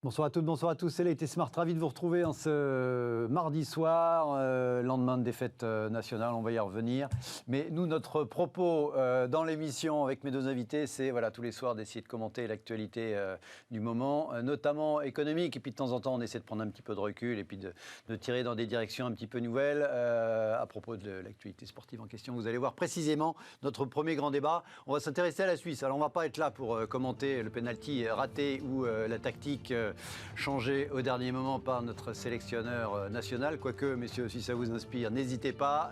Bonsoir à toutes, bonsoir à tous. C'est l'été Smart, ravi de vous retrouver en ce mardi soir, lendemain de défaite nationale, on va y revenir. Mais nous, notre propos dans l'émission avec mes deux invités, c'est tous les soirs d'essayer de commenter l'actualité du moment, notamment économique. Et puis de temps en temps, on essaie de prendre un petit peu de recul et puis de tirer dans des directions un petit peu nouvelles. À propos de l'actualité sportive en question, vous allez voir précisément notre premier grand débat. On va s'intéresser à la Suisse. Alors on ne va pas être là pour commenter le penalty raté ou la tactique changé au dernier moment par notre sélectionneur national. Quoique, messieurs, si ça vous inspire, n'hésitez pas,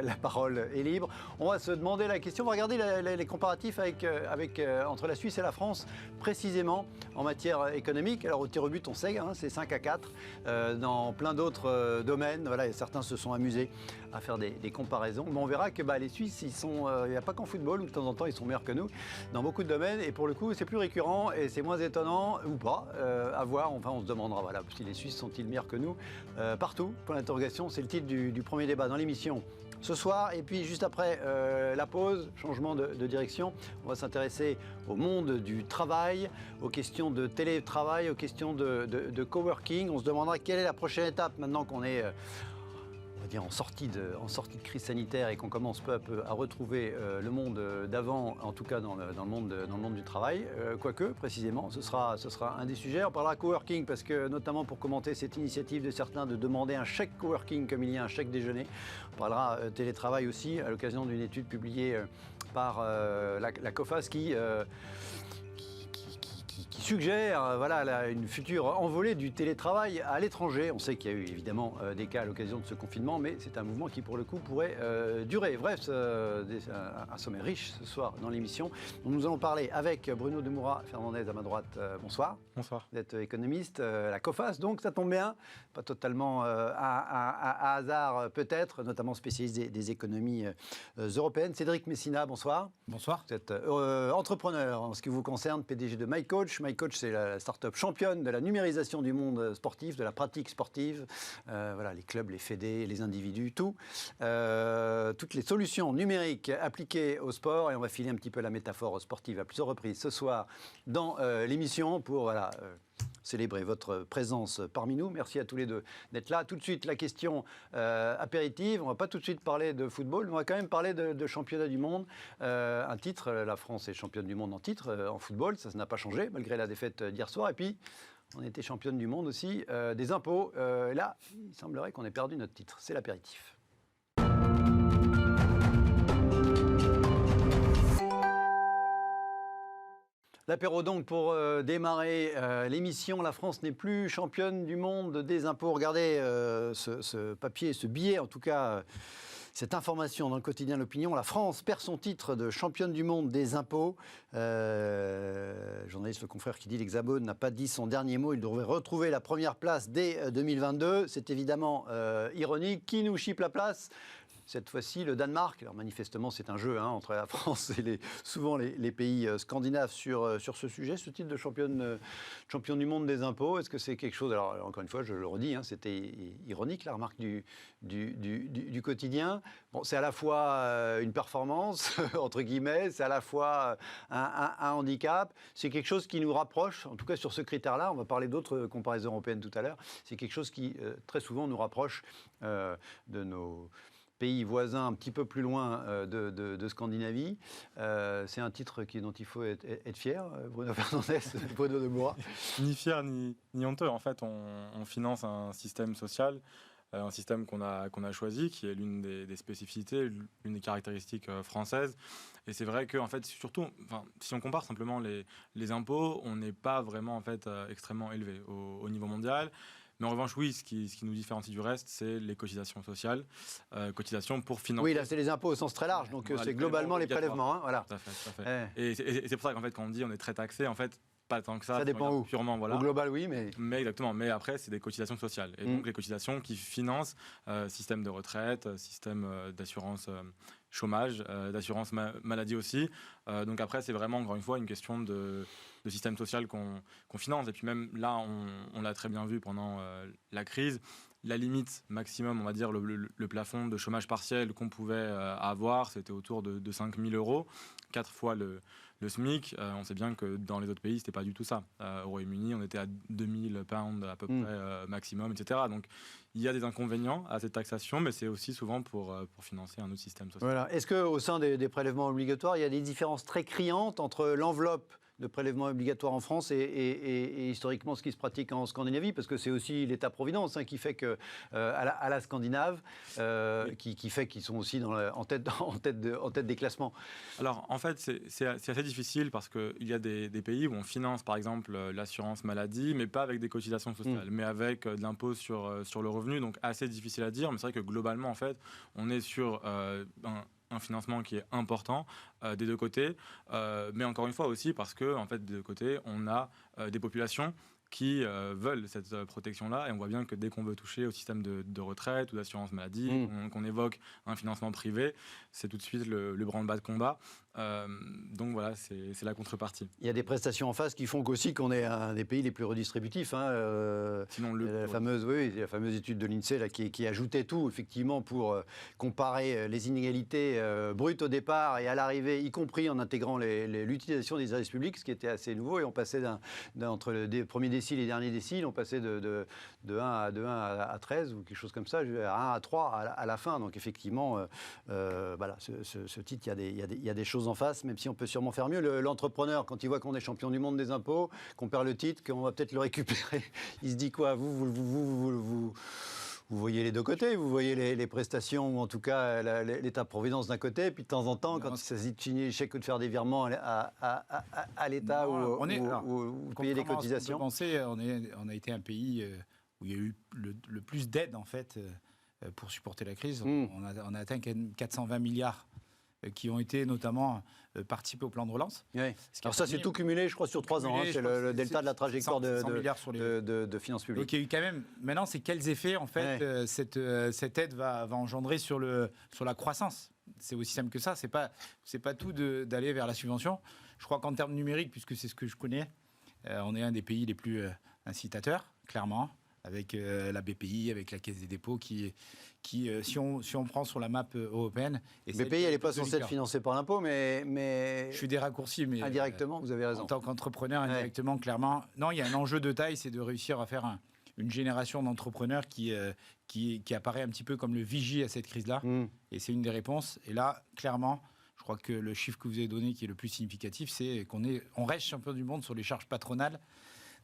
la parole est libre. On va se demander la question, on va regarder les comparatifs entre la Suisse et la France, précisément en matière économique. Alors au tir au but, on sait, c'est 5-4. Dans plein d'autres domaines, et certains se sont amusés à faire des comparaisons. Mais on verra que les Suisses, il n'y a pas qu'en football où de temps en temps ils sont meilleurs que nous, dans beaucoup de domaines. Et pour le coup, c'est plus récurrent et c'est moins étonnant, ou pas, à voir. Enfin, on se demandera, si les Suisses sont-ils meilleurs que nous partout, point d'interrogation. C'est le titre du premier débat dans l'émission ce soir. Et puis juste après la pause, changement de direction, on va s'intéresser au monde du travail, aux questions de télétravail, aux questions de coworking. On se demandera quelle est la prochaine étape maintenant qu'on est on va dire en sortie de crise sanitaire et qu'on commence peu à peu à retrouver le monde d'avant, en tout cas dans le monde du travail. Quoique, précisément, ce sera un des sujets. On parlera coworking parce que, notamment pour commenter cette initiative de certains de demander un chèque coworking comme il y a un chèque déjeuner. On parlera télétravail aussi à l'occasion d'une étude publiée par la COFAS qui suggère une future envolée du télétravail à l'étranger. On sait qu'il y a eu évidemment des cas à l'occasion de ce confinement, mais c'est un mouvement qui pour le coup pourrait durer. Bref, un sommet riche ce soir dans l'émission. Nous allons parler avec Bruno Demoura Fernandez à ma droite. Bonsoir. Bonsoir. Vous êtes économiste, la COFAS, donc ça tombe bien, pas totalement à hasard peut-être, notamment spécialiste des économies européennes. Cédric Messina, bonsoir. Bonsoir. Vous êtes entrepreneur en ce qui vous concerne, PDG de MyCoach. MyCoach, c'est la start-up championne de la numérisation du monde sportif, de la pratique sportive. Les clubs, les fédés, les individus, tout. Toutes les solutions numériques appliquées au sport. Et on va filer un petit peu la métaphore sportive à plusieurs reprises ce soir dans l'émission pour célébrer votre présence parmi nous. Merci à tous les deux d'être là. Tout de suite, la question apéritive. On ne va pas tout de suite parler de football, mais on va quand même parler de championnat du monde. Un titre, la France est championne du monde en titre, en football. Ça n'a pas changé, malgré la défaite d'hier soir. Et puis, on était championne du monde aussi des impôts. Là, il semblerait qu'on ait perdu notre titre. C'est l'apéritif. L'apéro donc pour démarrer l'émission. La France n'est plus championne du monde des impôts. Regardez ce papier, ce billet en tout cas, cette information dans le quotidien L'Opinion. La France perd son titre de championne du monde des impôts. Journaliste, le confrère qui dit l'Hexagone n'a pas dit son dernier mot. Il devrait retrouver la première place dès 2022. C'est évidemment ironique. Qui nous chipe la place ? Cette fois-ci, le Danemark. Alors manifestement, c'est un jeu entre la France et souvent les pays scandinaves sur ce sujet, ce titre de champion du monde des impôts. Est-ce que c'est quelque chose... Alors encore une fois, je le redis, c'était ironique la remarque du quotidien. Bon, c'est à la fois une performance, entre guillemets, c'est à la fois un handicap. C'est quelque chose qui nous rapproche, en tout cas sur ce critère-là. On va parler d'autres comparaisons européennes tout à l'heure. C'est quelque chose qui, très souvent, nous rapproche de nos pays voisins un petit peu plus loin de Scandinavie. C'est un titre dont il faut être fier, Bruno Fernandez, Bruno Demoura. Ni fier ni honteux. En fait, on finance un système social, un système qu'on a choisi, qui est l'une des spécificités, l'une des caractéristiques françaises. Et c'est vrai que, en fait, surtout, si on compare simplement les impôts, on n'est pas vraiment extrêmement élevé au niveau mondial. Mais en revanche, oui, ce qui nous différencie du reste, c'est les cotisations sociales, cotisations pour financer... Oui, là, c'est les impôts au sens très large, donc c'est globalement les prélèvements. Voilà. Tout à fait. Et c'est pour ça qu'en fait, quand on dit on est très taxé, en fait, pas tant que ça. Ça dépend où. Purement, voilà. Au global, oui, mais... Mais exactement. Mais après, c'est des cotisations sociales. Et donc, les cotisations qui financent système de retraite, système d'assurance chômage, d'assurance maladie aussi. Donc après, c'est vraiment, encore une fois, une question de système social qu'on finance. Et puis même là, on l'a très bien vu pendant la crise. La limite maximum, on va dire, le plafond de chômage partiel qu'on pouvait avoir, c'était autour de 5 000 €, 4 fois le le SMIC, on sait bien que dans les autres pays, c'était pas du tout ça. Au Royaume-Uni, on était à 2000 pounds à peu près maximum, etc. Donc il y a des inconvénients à cette taxation, mais c'est aussi souvent pour financer un autre système social. Voilà. Est-ce qu'au sein des prélèvements obligatoires, il y a des différences très criantes entre l'enveloppe de prélèvements obligatoires en France et historiquement ce qui se pratique en Scandinavie, parce que c'est aussi l'État-providence qui fait que, à la Scandinave, qui fait qu'ils sont aussi en tête des classements. Alors en fait, c'est assez difficile parce qu'il y a des pays où on finance par exemple l'assurance maladie, mais pas avec des cotisations sociales, mais avec de l'impôt sur le revenu, donc assez difficile à dire, mais c'est vrai que globalement en fait, on est sur un financement qui est important des deux côtés, mais encore une fois aussi parce que en fait, des deux côtés, on a des populations qui veulent cette protection-là, et on voit bien que dès qu'on veut toucher au système de retraite ou d'assurance maladie, qu'on évoque un financement privé, c'est tout de suite le branle-bas de combat. Donc voilà, c'est la contrepartie. Il y a des prestations en face qui font qu'aussi qu'on est un des pays les plus redistributifs. Sinon, la fameuse étude de l'INSEE là, qui ajoutait tout, effectivement, pour comparer les inégalités brutes au départ et à l'arrivée, y compris en intégrant l'utilisation des services publics, ce qui était assez nouveau. Et on passait entre le premier décile et les derniers déciles, on passait de 1 à 13 ou quelque chose comme ça, à 1 à 3 à la fin. Donc effectivement, voilà, ce titre, il y a des choses en face, même si on peut sûrement faire mieux. L'entrepreneur, quand il voit qu'on est champion du monde des impôts, qu'on perd le titre, qu'on va peut-être le récupérer, il se dit quoi ? Vous voyez les deux côtés, vous voyez les prestations, ou en tout cas l'État-providence d'un côté, puis de temps en temps, quand il s'agit de signer les chèques ou de faire des virements à l'État ou payer des cotisations. On a été un pays où il y a eu le plus d'aide, en fait, pour supporter la crise. On a atteint 420 milliards qui ont été notamment participés au plan de relance. Oui. Alors ça, c'est tout cumulé, je crois, sur 3 ans. C'est le delta de la trajectoire de finances publiques. Donc il y a eu quand même... Maintenant, c'est quels effets, en fait, cette aide va engendrer sur la croissance. C'est aussi simple que ça. C'est pas tout d'aller vers la subvention. Je crois qu'en termes numériques, puisque c'est ce que je connais, on est un des pays les plus incitateurs, clairement, avec la BPI, avec la Caisse des dépôts, qui si on prend sur la map européenne... BPI, elle n'est pas censée être financée par l'impôt, mais... Je suis des raccourcis, mais... Indirectement, vous avez raison. En tant qu'entrepreneur, indirectement, clairement... Non, il y a un enjeu de taille, c'est de réussir à faire une génération d'entrepreneurs qui apparaît un petit peu comme le vigie à cette crise-là. Et c'est une des réponses. Et là, clairement... Je crois que le chiffre que vous avez donné qui est le plus significatif, c'est qu'on reste champion du monde sur les charges patronales,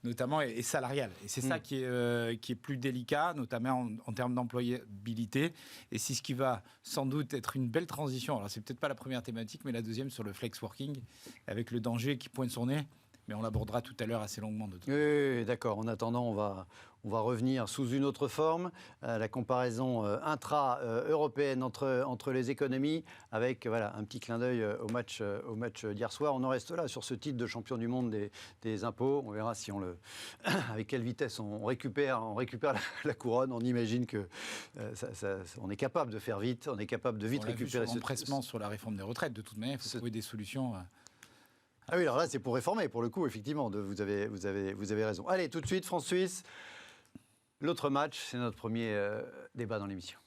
notamment et salariales. Et c'est ça qui est plus délicat, notamment en termes d'employabilité. Et c'est ce qui va sans doute être une belle transition. Alors, c'est peut-être pas la première thématique, mais la deuxième sur le flex working, avec le danger qui pointe son nez. Mais on l'abordera tout à l'heure assez longuement. Oui, d'accord. En attendant, on va revenir sous une autre forme, la comparaison intra-européenne entre les économies, avec un petit clin d'œil au match d'hier soir. On en reste là sur ce titre de champion du monde des impôts. On verra si avec quelle vitesse on récupère la couronne. On imagine que on est capable de faire vite, on est capable de vite récupérer ce empressement sur la réforme des retraites. De toute manière, il faut trouver des solutions. Ah oui, alors là, c'est pour réformer, pour le coup, effectivement. Vous avez raison. Allez, tout de suite, France-Suisse. L'autre match, c'est notre premier débat dans l'émission.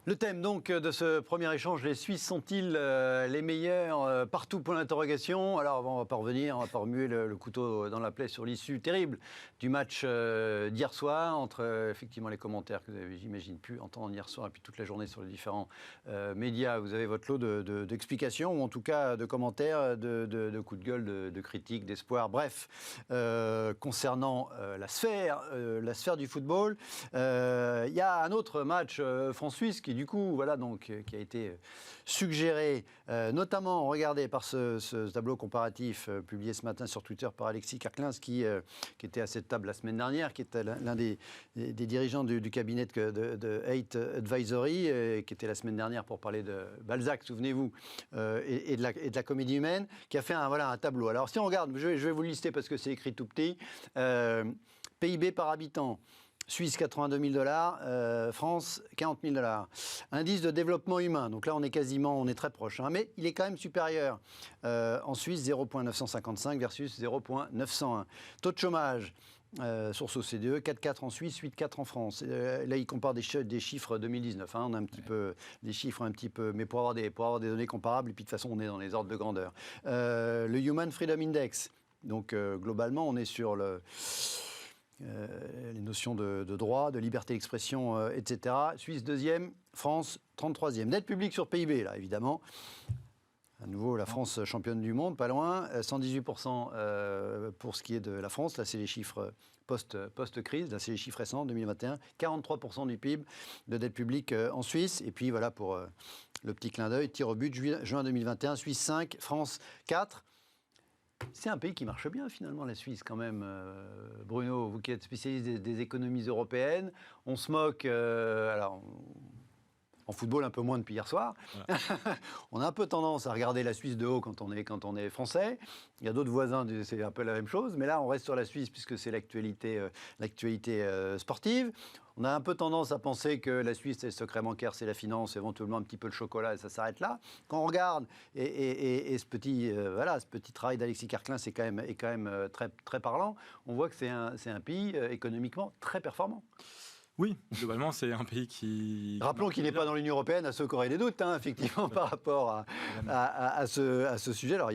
Le thème donc de ce premier échange, les Suisses sont-ils les meilleurs partout pour l'interrogation? Alors on va pas revenir, on va pas remuer le couteau dans la plaie sur l'issue terrible du match d'hier soir, entre effectivement les commentaires que vous avez, j'imagine, pu entendre hier soir et puis toute la journée sur les différents médias. Vous avez votre lot d'explications ou en tout cas de commentaires, de coups de gueule, de critiques, d'espoir. Bref, concernant la sphère du football, il y a un autre match France-Suisse qui du coup, qui a été suggéré, notamment, regardez, par ce tableau comparatif publié ce matin sur Twitter par Alexis Karklins, qui était à cette table la semaine dernière, qui était l'un des dirigeants du cabinet de Hate Advisory, qui était la semaine dernière pour parler de Balzac, souvenez-vous, et de la comédie humaine, qui a fait un tableau. Alors, si on regarde, je vais vous le lister parce que c'est écrit tout petit, PIB par habitant. Suisse, 82 000 $, France, 40 000 $. Indice de développement humain, donc là on est très proche, mais il est quand même supérieur. En Suisse, 0,955 versus 0,901. Taux de chômage, source OCDE, 4,4 en Suisse, 8,4 en France. Là, il compare des chiffres 2019. On a un petit peu des chiffres un petit peu, mais pour avoir des données comparables. Et puis de toute façon, on est dans les ordres de grandeur. Le Human Freedom Index. Donc globalement, on est sur les notions de droit, de liberté d'expression, etc. Suisse 2e, France 33e. Dette publique sur PIB, là, évidemment. À nouveau, la France championne du monde, pas loin. 118% pour ce qui est de la France. Là, c'est les chiffres post-crise. Là, c'est les chiffres récents, 2021. 43% du PIB de dette publique en Suisse. Et puis, voilà, pour le petit clin d'œil, tir au but, juin 2021, Suisse 5, France 4. C'est un pays qui marche bien, finalement, la Suisse, quand même. Bruno, vous qui êtes spécialiste des économies européennes, on se moque... En football, un peu moins depuis hier soir. Ouais. On a un peu tendance à regarder la Suisse de haut quand on est français. Il y a d'autres voisins, c'est un peu la même chose. Mais là, on reste sur la Suisse puisque c'est l'actualité sportive. On a un peu tendance à penser que la Suisse, c'est le secret bancaire, c'est la finance, éventuellement un petit peu le chocolat, et ça s'arrête là. Quand on regarde, et ce petit travail d'Alexis Kerklin est quand même très, très parlant, on voit que c'est un pays économiquement très performant. Oui, globalement, c'est un pays qui... Rappelons qu'il n'est pas dans l'Union européenne, à ceux qui auraient des doutes, effectivement, par rapport à ce sujet. Alors,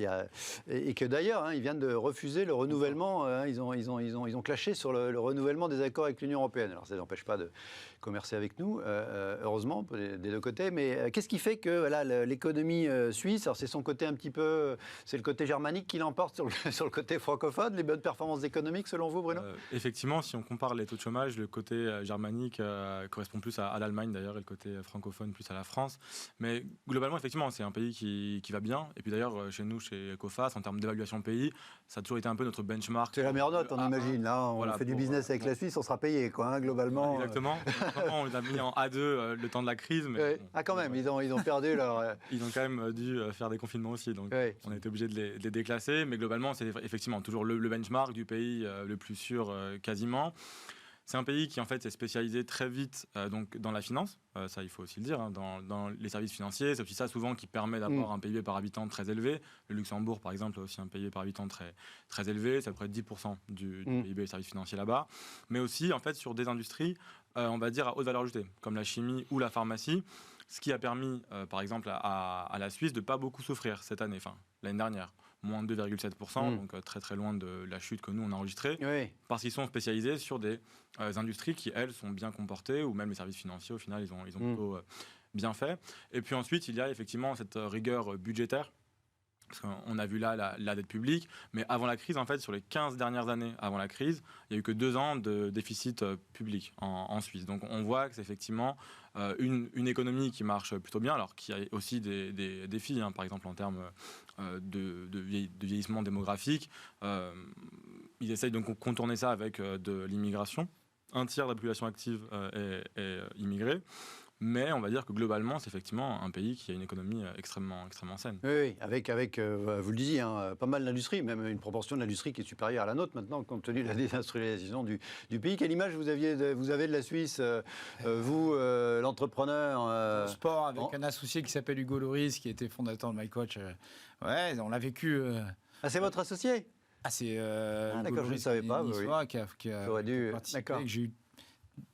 et que d'ailleurs, ils viennent de refuser le renouvellement. Ils ont clashé sur le renouvellement des accords avec l'Union européenne. Alors, ça n'empêche pas de commercer avec nous, heureusement, des deux côtés. Mais qu'est-ce qui fait que l'économie suisse, alors c'est son côté un petit peu... C'est le côté germanique qui l'emporte sur le côté francophone, les bonnes performances économiques, selon vous, Bruno ? Effectivement, si on compare les taux de chômage, le côté germanique correspond plus à l'Allemagne d'ailleurs et le côté francophone plus à la France. Mais globalement, effectivement, c'est un pays qui va bien. Et puis d'ailleurs, chez nous, chez Coface, en termes d'évaluation pays, ça a toujours été un peu notre benchmark. C'est la meilleure note, on imagine. Là, on fait du business avec la Suisse, on sera payé, globalement. Exactement. On les a mis en A2 le temps de la crise. Mais quand même, ils ont perdu leur... Ils ont quand même dû faire des confinements aussi. Donc on a été obligé de les déclasser. Mais globalement, c'est effectivement toujours le benchmark du pays le plus sûr quasiment. C'est un pays qui en fait est spécialisé très vite donc dans la finance, ça il faut aussi le dire, dans les services financiers. C'est aussi ça souvent qui permet d'avoir un PIB par habitant très élevé. Le Luxembourg par exemple a aussi un PIB par habitant très, très élevé, c'est à peu près 10% du PIB des services financiers là-bas. Mais aussi en fait sur des industries, on va dire à haute valeur ajoutée, comme la chimie ou la pharmacie, ce qui a permis par exemple à la Suisse de ne pas beaucoup souffrir cette année, l'année dernière. Moins de 2,7%, donc très très loin de la chute que nous on a enregistrée, parce qu'ils sont spécialisés sur des industries qui, elles, sont bien comportées, ou même les services financiers, au final, ils ont plutôt bien fait. Et puis ensuite, il y a effectivement cette rigueur budgétaire, parce qu'on a vu là la dette publique, mais avant la crise, en fait, sur les 15 dernières années avant la crise, il n'y a eu que 2 ans de déficit public en Suisse. Donc on voit que c'est effectivement une économie qui marche plutôt bien, alors qu'il y a aussi des défis, par exemple en termes de vieillissement démographique. Ils essayent donc de contourner ça avec de l'immigration. 1/3 de la population active est immigrée. Mais on va dire que globalement, c'est effectivement un pays qui a une économie extrêmement saine. Oui, avec vous le disiez, pas mal d'industrie, même une proportion de l'industrie qui est supérieure à la nôtre maintenant, compte tenu de la désindustrialisation du pays. Quelle image vous avez de la Suisse, vous, l'entrepreneur Au sport, avec un associé qui s'appelle Hugo Loris, qui était fondateur de MyCoach. On l'a vécu. C'est votre associé ? C'est d'accord, je ne savais pas. Qui a participé, que j'ai eu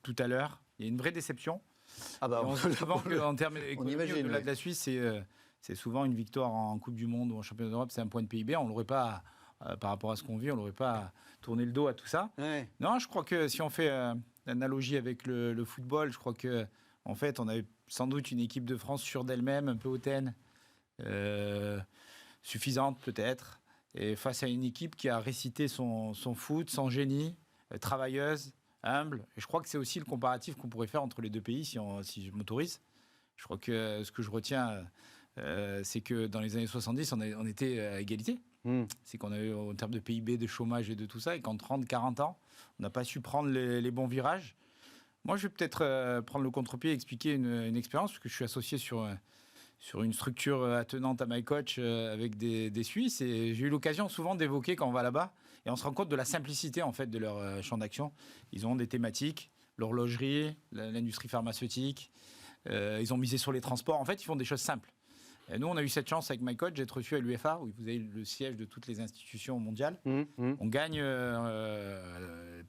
tout à l'heure. Il y a une vraie déception. On se souvent qu'en termes économiques, au-delà de la Suisse, c'est souvent une victoire en Coupe du Monde ou en Championnat d'Europe, c'est un point de PIB. On l'aurait pas, par rapport à ce qu'on vit, on l'aurait pas tourné le dos à tout ça. Ouais. Non, je crois que si on fait l'analogie avec le football, je crois que en fait, on avait sans doute une équipe de France sûre d'elle-même, un peu hautaine, suffisante peut-être, et face à une équipe qui a récité son foot, sans génie, travailleuse, humble. Et je crois que c'est aussi le comparatif qu'on pourrait faire entre les deux pays, si je m'autorise. Je crois que ce que je retiens, c'est que dans les années 70, on était à égalité. C'est qu'on avait, en termes de PIB, de chômage et de tout ça, et qu'en 30, 40 ans, on n'a pas su prendre les bons virages. Moi, je vais peut-être prendre le contre-pied et expliquer une expérience, parce que je suis associé sur une structure attenante à MyCoach avec des Suisses, et j'ai eu l'occasion souvent d'évoquer quand on va là-bas, et on se rend compte de la simplicité en fait de leur champ d'action. Ils ont des thématiques, l'horlogerie, l'industrie pharmaceutique, ils ont misé sur les transports. En fait, ils font des choses simples. Et nous, on a eu cette chance avec MyCoach d'être reçu à l'UEFA, où vous avez le siège de toutes les institutions mondiales. On gagne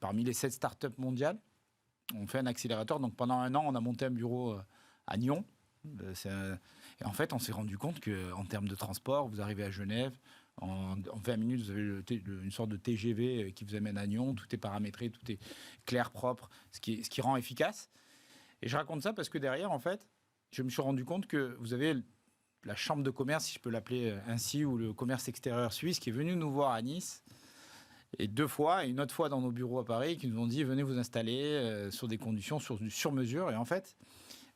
parmi les 7 startups mondiales. On fait un accélérateur. Donc pendant 1 an, on a monté un bureau à Nyon. Et en fait, on s'est rendu compte qu'en termes de transport, vous arrivez à Genève, en 20 minutes, vous avez une sorte de TGV qui vous amène à Nyon. Tout est paramétré, tout est clair, propre, ce qui rend efficace. Et je raconte ça parce que derrière, en fait, je me suis rendu compte que vous avez la chambre de commerce, si je peux l'appeler ainsi, ou le commerce extérieur suisse, qui est venu nous voir à Nice, et 2 fois, et une autre fois dans nos bureaux à Paris, qui nous ont dit, venez vous installer sur des conditions sur mesure. Et en fait,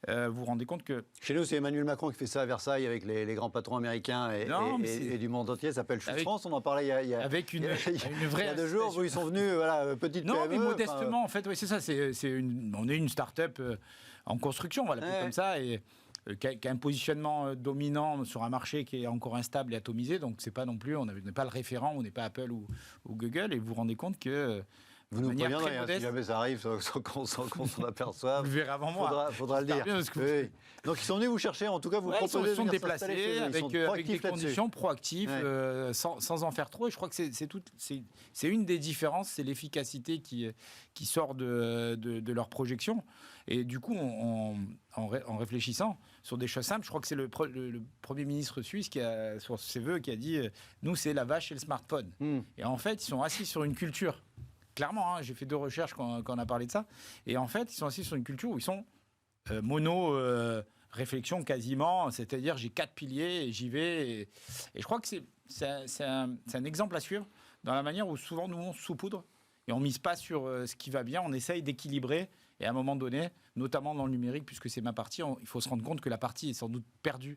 vous vous rendez compte que... Chez nous, c'est Emmanuel Macron qui fait ça à Versailles avec les grands patrons américains et du monde entier. Ça s'appelle Choose France. On en parlait il y a avec une vraie... Il y a 2 jours où ils sont venus, petite non, PME. mais modestement, en fait, oui, c'est ça. On est une start-up en construction, on va l'appeler comme ça, et qui a un positionnement dominant sur un marché qui est encore instable et atomisé. Donc, c'est pas non plus, on n'est pas le référent, on n'est pas Apple ou Google. Et vous vous rendez compte que... Vous nous préviendrez, si jamais ça arrive, sans qu'on s'en aperçoive. Vous le verrez avant moi. Faudra le dire. Oui. Donc ils sont venus vous chercher, en tout cas vous proposez ils sont déplacés avec des conditions proactives, sans en faire trop. Et je crois que c'est une des différences, c'est l'efficacité qui sort de leur projection. Et du coup, en réfléchissant sur des choses simples, je crois que c'est le Premier ministre suisse qui a, sur ses vœux, qui a dit nous, c'est la vache et le smartphone. Et en fait, ils sont assis sur une culture. Clairement, j'ai fait 2 recherches quand on a parlé de ça. Et en fait, ils sont assis sur une culture où ils sont réflexion quasiment. C'est-à-dire, j'ai 4 piliers et j'y vais. Et je crois que c'est un exemple à suivre dans la manière où souvent nous, on saupoudre et on ne mise pas sur ce qui va bien. On essaye d'équilibrer. Et à un moment donné, notamment dans le numérique, puisque c'est ma partie, il faut se rendre compte que la partie est sans doute perdue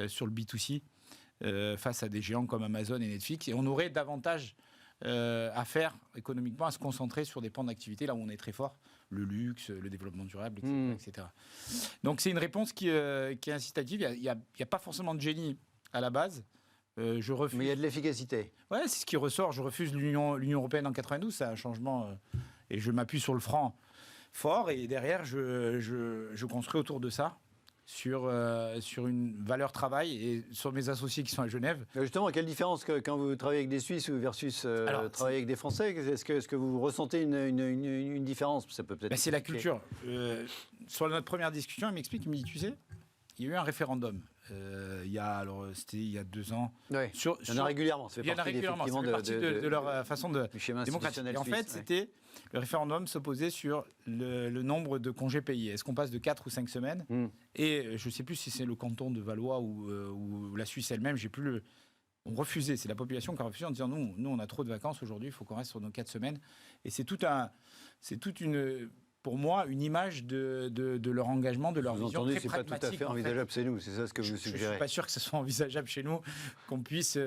sur le B2C face à des géants comme Amazon et Netflix. Et on aurait davantage... à faire économiquement, à se concentrer sur des pans d'activité là où on est très fort, le luxe, le développement durable, etc. Donc c'est une réponse qui est incitative. Il n'y a pas forcément de génie à la base. Je refuse. Mais il y a de l'efficacité. Ouais, c'est ce qui ressort. Je refuse l'Union européenne en 92, c'est un changement, et je m'appuie sur le franc fort, et derrière je construis autour de ça. Sur une valeur travail et sur mes associés qui sont à Genève. Justement, quelle différence quand vous travaillez avec des Suisses versus travailler avec des Français? Est-ce que vous ressentez une différence? Ça peut peut-être. C'est la culture. Sur notre première discussion, il m'explique, il me dit, tu sais, il y a eu un référendum. C'était il y a 2 ans. Ouais. Il y en a régulièrement. Ça fait partie de leur façon de démocratique. Et en fait, c'était le référendum s'opposait sur le nombre de congés payés. Est-ce qu'on passe de 4 ou 5 semaines? Et je ne sais plus si c'est le canton de Valois ou la Suisse elle-même. On refusait. C'est la population qui a refusé en disant nous on a trop de vacances aujourd'hui. Il faut qu'on reste sur nos 4 semaines. Et c'est toute une pour moi, une image de leur engagement, de leur vision très pragmatique. C'est pas tout à fait envisageable chez nous, c'est ça ce que vous suggérez. Je ne suis pas sûr que ce soit envisageable chez nous, qu'on puisse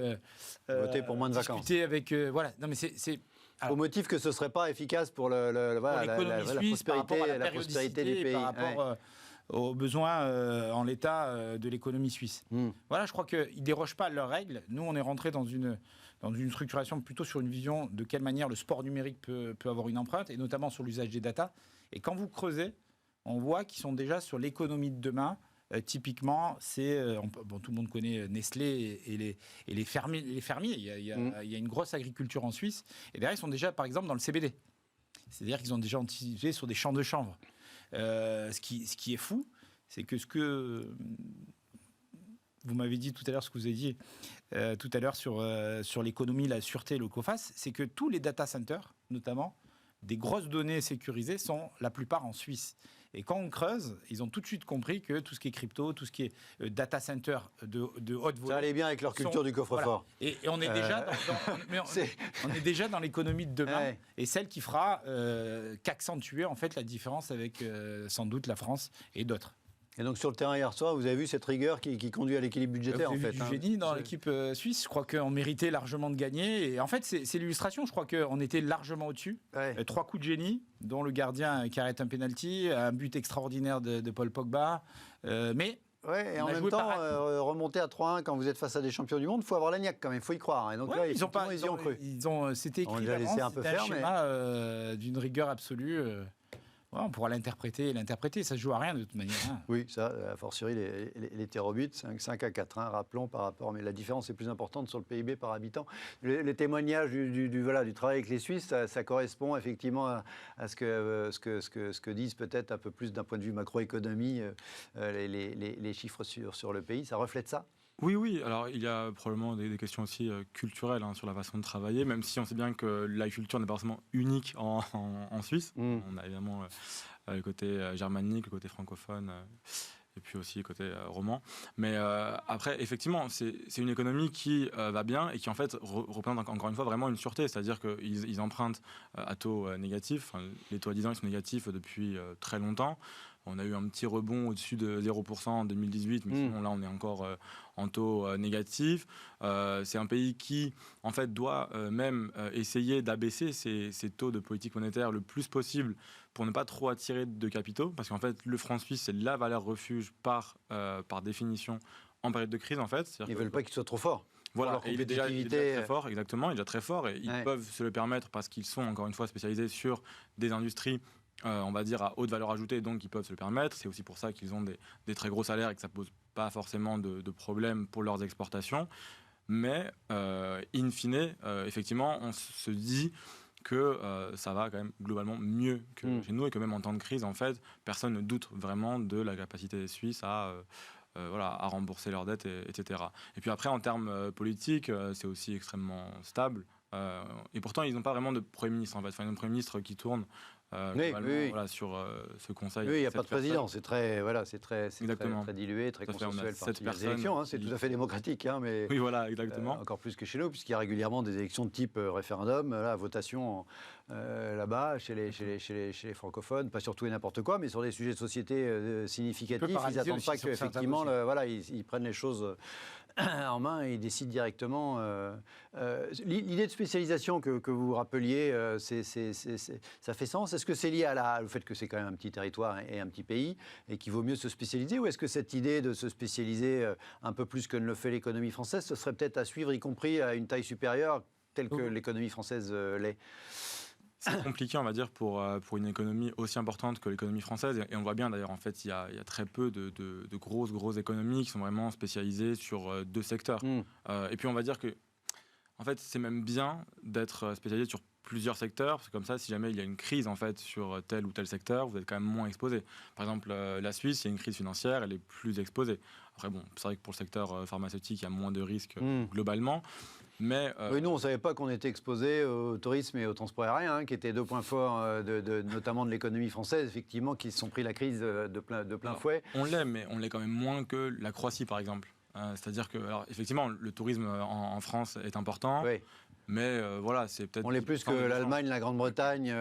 voter pour moins de vacances. Discuter avec... voilà. Non, mais c'est au motif que ce ne serait pas efficace pour la prospérité du pays. Par rapport aux besoins en l'état de l'économie suisse. Voilà, je crois qu'ils ne dérogent pas à leurs règles. Nous, on est rentré dans une structuration plutôt sur une vision de quelle manière le sport numérique peut avoir une empreinte, et notamment sur l'usage des data. Et quand vous creusez, on voit qu'ils sont déjà sur l'économie de demain. Typiquement, tout le monde connaît Nestlé et les fermiers. Il y a une grosse agriculture en Suisse. Et derrière, ils sont déjà, par exemple, dans le CBD. C'est-à-dire qu'ils ont déjà anticipé sur des champs de chanvre. Ce qui est fou, c'est que vous m'avez dit tout à l'heure, ce que vous avez dit tout à l'heure sur l'économie, la sûreté, le COFAS, c'est que tous les data centers, notamment, des grosses données sécurisées, sont la plupart en Suisse. Et quand on creuse, ils ont tout de suite compris que tout ce qui est crypto, tout ce qui est data center de haute volée... Ça allait bien avec leur culture du coffre-fort. Voilà. Et on est déjà on est déjà dans l'économie de demain, et celle qui fera qu'accentuer en fait la différence avec sans doute la France et d'autres. Et donc sur le terrain hier soir, vous avez vu cette rigueur qui conduit à l'équilibre budgétaire en fait. Du génie dans l'équipe suisse. Je crois qu'on méritait largement de gagner. Et en fait, c'est l'illustration. Je crois qu'on était largement au-dessus. 3 coups de génie, dont le gardien qui arrête un penalty, un but extraordinaire de Paul Pogba. Mais et en même temps, remonter à 3-1 quand vous êtes face à des champions du monde, il faut avoir la niaque quand même, il faut y croire. Et donc là, ils y ont cru. C'était écrit d'avance, c'était un schéma d'une rigueur absolue. Ouais, on pourra l'interpréter, ça se joue à rien de toute manière. Hein. Oui, ça, a fortiori, les terrobuts, 5 à 4, rappelons par rapport, mais la différence est plus importante sur le PIB par habitant. Les témoignages du travail avec les Suisses, ça correspond effectivement à ce que disent peut-être un peu plus d'un point de vue macroéconomie les chiffres sur le pays. Ça reflète ça ? Oui. Alors, il y a probablement des questions aussi culturelles sur la façon de travailler, même si on sait bien que la culture n'est pas forcément unique en Suisse. On a évidemment le côté germanique, le côté francophone, et puis aussi le côté roman. Mais après, effectivement, c'est une économie qui va bien et qui, en fait, représente encore une fois vraiment une sûreté. C'est-à-dire qu'ils empruntent à taux négatifs. Les taux à 10 ans, ils sont négatifs depuis très longtemps. On a eu un petit rebond au-dessus de 0% en 2018, mais sinon là on est encore en taux négatif. C'est un pays qui en fait doit même essayer d'abaisser ses taux de politique monétaire le plus possible pour ne pas trop attirer de capitaux, parce qu'en fait le franc suisse c'est la valeur refuge par définition en période de crise en fait. Ils ne veulent pas qu'il soit trop fort. Voilà, et il est déjà très fort, exactement, il est déjà très fort et ils peuvent se le permettre parce qu'ils sont encore une fois spécialisés sur des industries on va dire à haute valeur ajoutée, donc ils peuvent se le permettre. C'est aussi pour ça qu'ils ont des très gros salaires et que ça ne pose pas forcément de problème pour leurs exportations. Mais in fine, effectivement, on se dit que ça va quand même globalement mieux que chez nous et que même en temps de crise, en fait, personne ne doute vraiment de la capacité des Suisses à rembourser leurs dettes, etc. Et puis après, en termes politiques, c'est aussi extrêmement stable. Et pourtant, ils n'ont pas vraiment de Premier ministre, en fait. Enfin, ils ont un Premier ministre qui tourne voilà, sur ce conseil. Oui, il n'y a pas de président, c'est très dilué, très consensuel par les élections. C'est tout à fait démocratique, mais oui, voilà, exactement. Encore plus que chez nous, puisqu'il y a régulièrement des élections de type référendum, votation là-bas, chez les francophones, pas sur tout et n'importe quoi, mais sur des sujets de société significatifs. Ils n'attendent pas qu'effectivement, ils prennent les choses en main et ils décident directement. L'idée de spécialisation que vous rappeliez, ça fait sens. Est-ce que c'est lié au fait que c'est quand même un petit territoire et un petit pays et qu'il vaut mieux se spécialiser, ou est-ce que cette idée de se spécialiser un peu plus que ne le fait l'économie française, ce serait peut-être à suivre, y compris à une taille supérieure telle que l'économie française l'est ? C'est compliqué, on va dire, pour une économie aussi importante que l'économie française. Et on voit bien, d'ailleurs, en fait, il y a très peu de grosses économies qui sont vraiment spécialisées sur deux secteurs. Et puis, on va dire que, en fait, c'est même bien d'être spécialisé sur plusieurs secteurs, parce que comme ça, si jamais il y a une crise, en fait, sur tel ou tel secteur, vous êtes quand même moins exposé. Par exemple, la Suisse, il y a une crise financière, elle est plus exposée. Après, bon, c'est vrai que pour le secteur pharmaceutique, il y a moins de risques globalement. Mais oui, nous, on ne savait pas qu'on était exposé au tourisme et au transport aérien, qui étaient deux points forts, notamment de l'économie française, effectivement, qui se sont pris la crise de plein fouet. On l'est, mais on l'est quand même moins que la Croatie, par exemple. C'est-à-dire que, alors, effectivement, le tourisme en France est important. Oui. Mais voilà, c'est peut-être... On l'est plus que l'Allemagne, la Grande-Bretagne,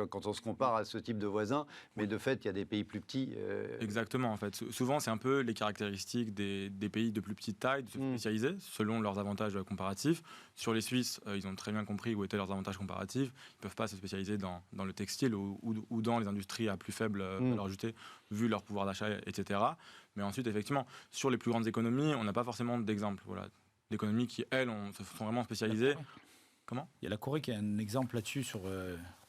quand on se compare à ce type de voisins. Mais de fait, il y a des pays plus petits. Exactement, en fait. Souvent, c'est un peu les caractéristiques des pays de plus petite taille, de se spécialiser selon leurs avantages comparatifs. Sur les Suisses, ils ont très bien compris où étaient leurs avantages comparatifs. Ils ne peuvent pas se spécialiser dans le textile ou dans les industries à plus faible valeur ajoutée, vu leur pouvoir d'achat, etc. Mais ensuite, effectivement, sur les plus grandes économies, on n'a pas forcément d'exemple. Voilà. D'économies qui, elles, se sont vraiment spécialisées. Comment ? Il y a la Corée qui a un exemple là-dessus sur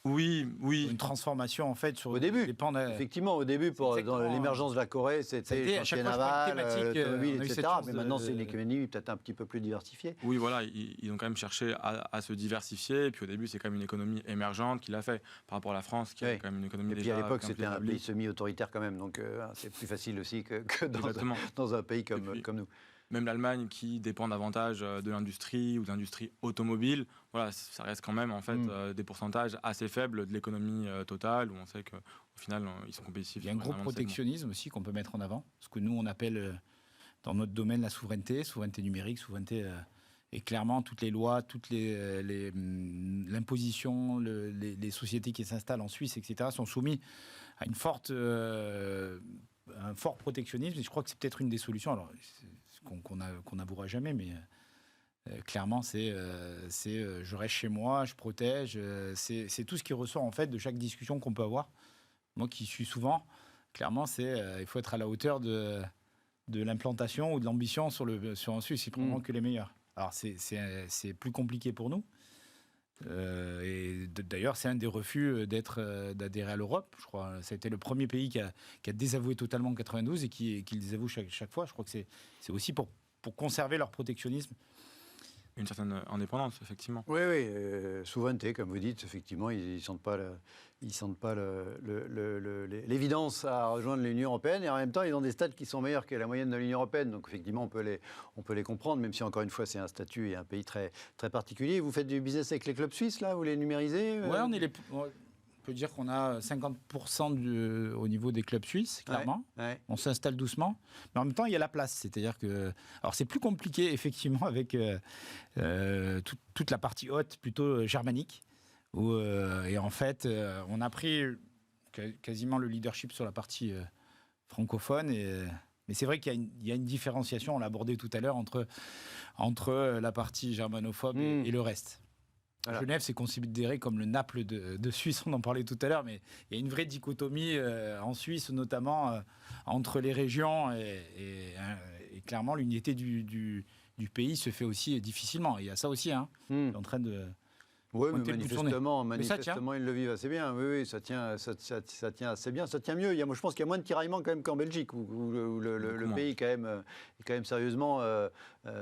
oui. une transformation en fait sur au début. Effectivement, au début, dans l'émergence de la Corée, c'était le chantier naval, l'automobile, etc. Mais maintenant, c'est une économie peut-être un petit peu plus diversifiée. Oui, voilà, ils ont quand même cherché à se diversifier. Et puis au début, c'est quand même une économie émergente qui l'a fait par rapport à la France, qui a quand même une économie déjà. Et puis à l'époque, c'était un pays semi-autoritaire quand même, donc c'est plus facile aussi que dans un pays comme nous. Même l'Allemagne qui dépend davantage de l'industrie ou de l'industrie automobile, voilà, ça reste quand même en fait des pourcentages assez faibles de l'économie totale, où on sait qu'au final, ils sont compétitifs. Il y a un gros protectionnisme aussi qu'on peut mettre en avant, ce que nous, on appelle dans notre domaine la souveraineté numérique, et clairement, toutes les lois, l'imposition, les sociétés qui s'installent en Suisse, etc., sont soumises à un fort protectionnisme, et je crois que c'est peut-être une des solutions. Alors, qu'on n'avouera jamais, mais clairement, c'est je reste chez moi, je protège. C'est tout ce qui ressort en fait de chaque discussion qu'on peut avoir. Moi qui suis souvent, clairement, il faut être à la hauteur de l'implantation ou de l'ambition sur un Suisse. C'est probablement que les meilleurs. Alors c'est plus compliqué pour nous. Et d'ailleurs, c'est un des refus d'adhérer à l'Europe. Je crois ça a été le premier pays qui a désavoué totalement en 92 et qui le désavoue chaque fois. Je crois que c'est aussi pour conserver leur protectionnisme. Une certaine indépendance, effectivement. Oui, souveraineté, comme vous dites, effectivement, ils sentent pas l'évidence à rejoindre l'Union européenne, et en même temps, ils ont des stades qui sont meilleurs que la moyenne de l'Union européenne, donc effectivement, on peut les comprendre, même si encore une fois, c'est un statut et un pays très, très particulier. Vous faites du business avec les clubs suisses, là, vous les numérisez Oui, on peut dire qu'on a 50% au niveau des clubs suisses, clairement. Ouais. On s'installe doucement, mais en même temps, il y a la place. C'est-à-dire que... Alors, c'est plus compliqué, effectivement, avec toute la partie haute, plutôt germanique. Et en fait, on a pris quasiment le leadership sur la partie francophone. Mais c'est vrai qu'il y a une différenciation, on l'a abordé tout à l'heure, entre la partie germanophobe et le reste. Voilà. Genève, c'est considéré comme le Naples de Suisse, on en parlait tout à l'heure, mais il y a une vraie dichotomie en Suisse, notamment entre les régions, et clairement, l'unité du pays se fait aussi difficilement. Il y a ça aussi, en train de... Oui, mais manifestement, ils le vivent assez bien. Oui, ça tient assez bien. Ça tient mieux. Je pense qu'il y a moins de tiraillements quand même qu'en Belgique, où le pays est quand même sérieusement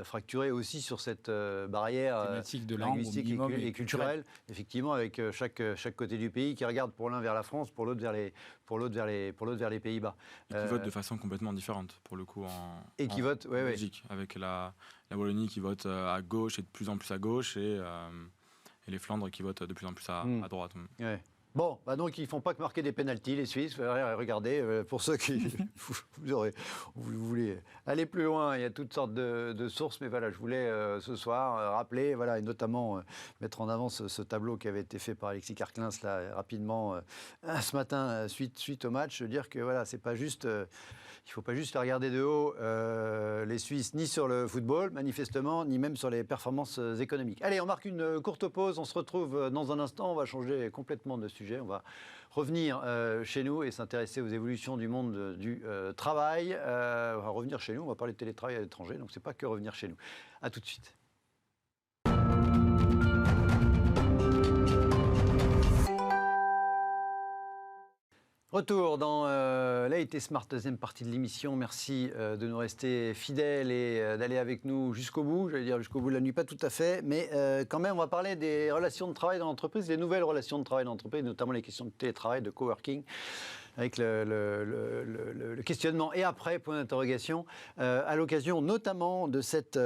fracturé aussi sur cette barrière thématique de linguistique et culturelle. Effectivement, avec chaque côté du pays qui regarde pour l'un vers la France, pour l'autre vers les Pays-Bas. Et qui votent de façon complètement différente, pour le coup, en Belgique, avec la Wallonie qui vote à gauche et de plus en plus à gauche, et les Flandres qui votent de plus en plus à droite. Ouais. Bon, donc ils ne font pas que marquer des pénaltys, les Suisses. Regardez, pour ceux qui vous voulez aller plus loin, il y a toutes sortes de sources. Mais voilà, je voulais ce soir rappeler, et notamment mettre en avant ce tableau qui avait été fait par Alexis Carclins là, rapidement ce matin, suite au match. Dire que c'est pas juste... il ne faut pas juste les regarder de haut, les Suisses, ni sur le football, manifestement, ni même sur les performances économiques. Allez, on marque une courte pause. On se retrouve dans un instant. On va changer complètement de sujet. On va revenir chez nous et s'intéresser aux évolutions du monde du travail. On va revenir chez nous. On va parler de télétravail à l'étranger. Donc, ce n'est pas que revenir chez nous. À tout de suite. Retour dans l'AIT Smart, deuxième partie de l'émission. Merci de nous rester fidèles et d'aller avec nous jusqu'au bout. J'allais dire jusqu'au bout de la nuit, pas tout à fait. Mais quand même, on va parler des relations de travail dans l'entreprise, des nouvelles relations de travail dans l'entreprise, notamment les questions de télétravail, de coworking, avec le questionnement et après, point d'interrogation, à l'occasion notamment de cette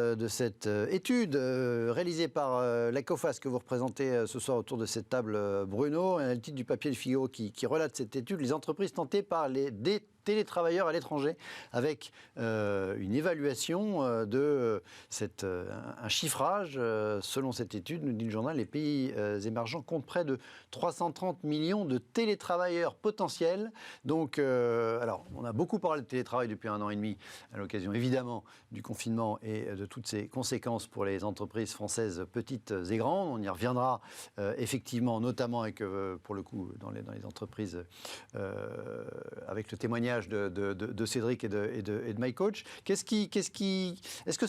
étude réalisée par l'ECOFAS que vous représentez ce soir autour de cette table, Bruno, le titre du papier de Figaro qui relate cette étude, les entreprises tentées par les télétravailleurs à l'étranger, avec une évaluation de un chiffrage. Selon cette étude, nous dit le journal, les pays émergents comptent près de 330 millions de télétravailleurs potentiels. Donc, alors, on a beaucoup parlé de télétravail depuis 1 an et demi, à l'occasion évidemment du confinement et de toutes ses conséquences pour les entreprises françaises petites et grandes. On y reviendra effectivement, notamment avec, pour le coup, dans les entreprises, avec le témoignage de Cédric et de MyCoach. Est-ce que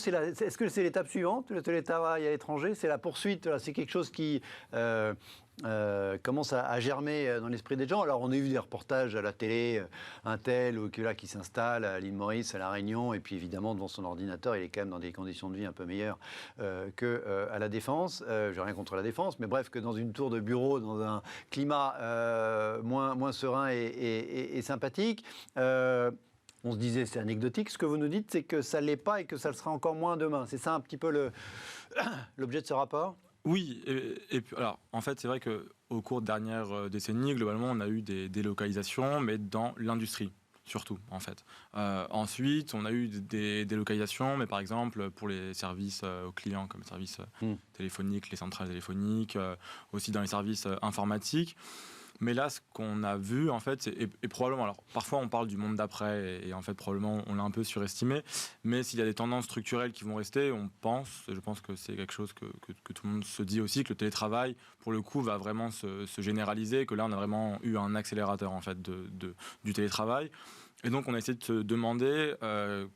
c'est l'étape suivante, le télétravail à l'étranger? C'est la poursuite, c'est quelque chose qui commence à germer dans l'esprit des gens. Alors, on a vu des reportages à la télé, un tel qui s'installe à l'île Maurice, à La Réunion, et puis évidemment, devant son ordinateur, il est quand même dans des conditions de vie un peu meilleures qu'à la Défense. J'ai rien contre la Défense, mais bref, que dans une tour de bureau, dans un climat moins serein et sympathique. On se disait, c'est anecdotique. Ce que vous nous dites, c'est que ça ne l'est pas et que ça le sera encore moins demain. C'est ça un petit peu l'objet de ce rapport ? Oui, et puis, alors, en fait, c'est vrai qu'au cours des dernières décennies, globalement, on a eu des délocalisations, mais dans l'industrie, surtout, en fait. Ensuite, on a eu des délocalisations, mais par exemple, pour les services aux clients, comme les services téléphoniques, les centrales téléphoniques, aussi dans les services informatiques. Mais là, ce qu'on a vu, en fait, et probablement, alors parfois on parle du monde d'après, et en fait, probablement, on l'a un peu surestimé, mais s'il y a des tendances structurelles qui vont rester, je pense que c'est quelque chose que tout le monde se dit aussi, que le télétravail, pour le coup, va vraiment se généraliser, que là, on a vraiment eu un accélérateur, en fait, du télétravail. Et donc, on a essayé de se demander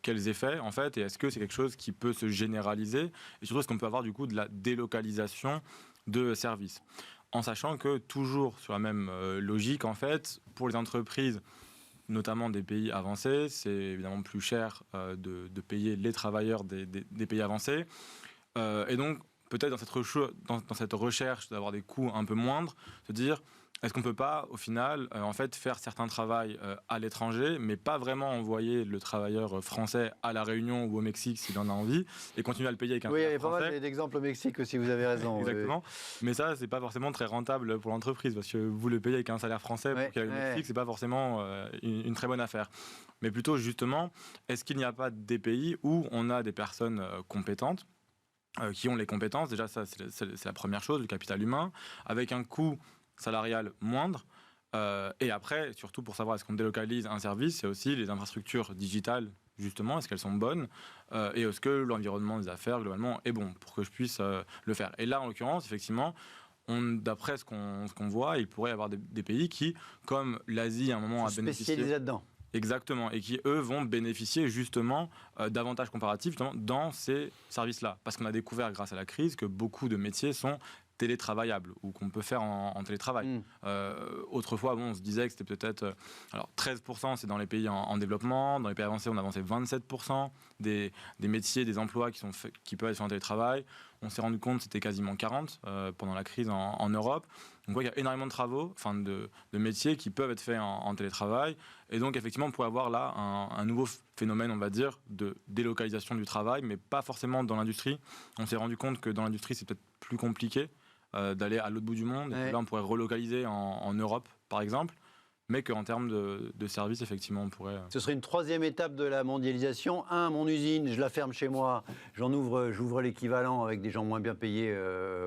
quels effets, en fait, et est-ce que c'est quelque chose qui peut se généraliser, et surtout, est-ce qu'on peut avoir, du coup, de la délocalisation de services. En sachant que toujours sur la même logique, en fait, pour les entreprises, notamment des pays avancés, c'est évidemment plus cher de payer les travailleurs des pays avancés. Et donc, peut-être dans cette recherche d'avoir des coûts un peu moindres, se dire, est-ce qu'on ne peut pas, au final, en fait, faire certains travaux à l'étranger, mais pas vraiment envoyer le travailleur français à La Réunion ou au Mexique s'il en a envie, et continuer à le payer avec un Oui, il y salaire a pas français. mal d'exemples au Mexique aussi, vous avez raison. Exactement. Mais ça, c'est pas forcément très rentable pour l'entreprise, parce que vous le payez avec un salaire français pour qu'il aille au Mexique, c'est pas forcément une très bonne affaire. Mais plutôt, justement, est-ce qu'il n'y a pas des pays où on a des personnes compétentes, qui ont les compétences, déjà ça c'est la première chose, le capital humain, avec un coût salarial moindre, et après, surtout pour savoir est-ce qu'on délocalise un service, c'est aussi les infrastructures digitales, justement, est-ce qu'elles sont bonnes, et est-ce que l'environnement des affaires, globalement, est bon pour que je puisse le faire. Et là, en l'occurrence, effectivement, d'après ce qu'on voit, il pourrait y avoir des pays qui, comme l'Asie à un moment a bénéficié... Spécialisés là-dedans. Exactement, et qui, eux, vont bénéficier justement d'avantages comparatifs dans ces services-là. Parce qu'on a découvert, grâce à la crise, que beaucoup de métiers sont télétravaillables ou qu'on peut faire en télétravail. Autrefois, on se disait que c'était peut-être... alors, 13%, c'est dans les pays en développement. Dans les pays avancés, on avançait 27% des métiers, des emplois qui peuvent être faits en télétravail. On s'est rendu compte que c'était quasiment 40% pendant la crise en Europe. Donc, il y a énormément de travaux, de métiers qui peuvent être faits en télétravail. Et donc, effectivement, on pourrait avoir là un nouveau phénomène, on va dire, de délocalisation du travail, mais pas forcément dans l'industrie. On s'est rendu compte que dans l'industrie, c'est peut-être plus compliqué d'aller à l'autre bout du monde. Et là, on pourrait relocaliser en Europe, par exemple. Mais qu'en termes de services, effectivement, on pourrait... Ce serait une troisième étape de la mondialisation. Mon usine, je la ferme chez moi, j'ouvre l'équivalent avec des gens moins bien payés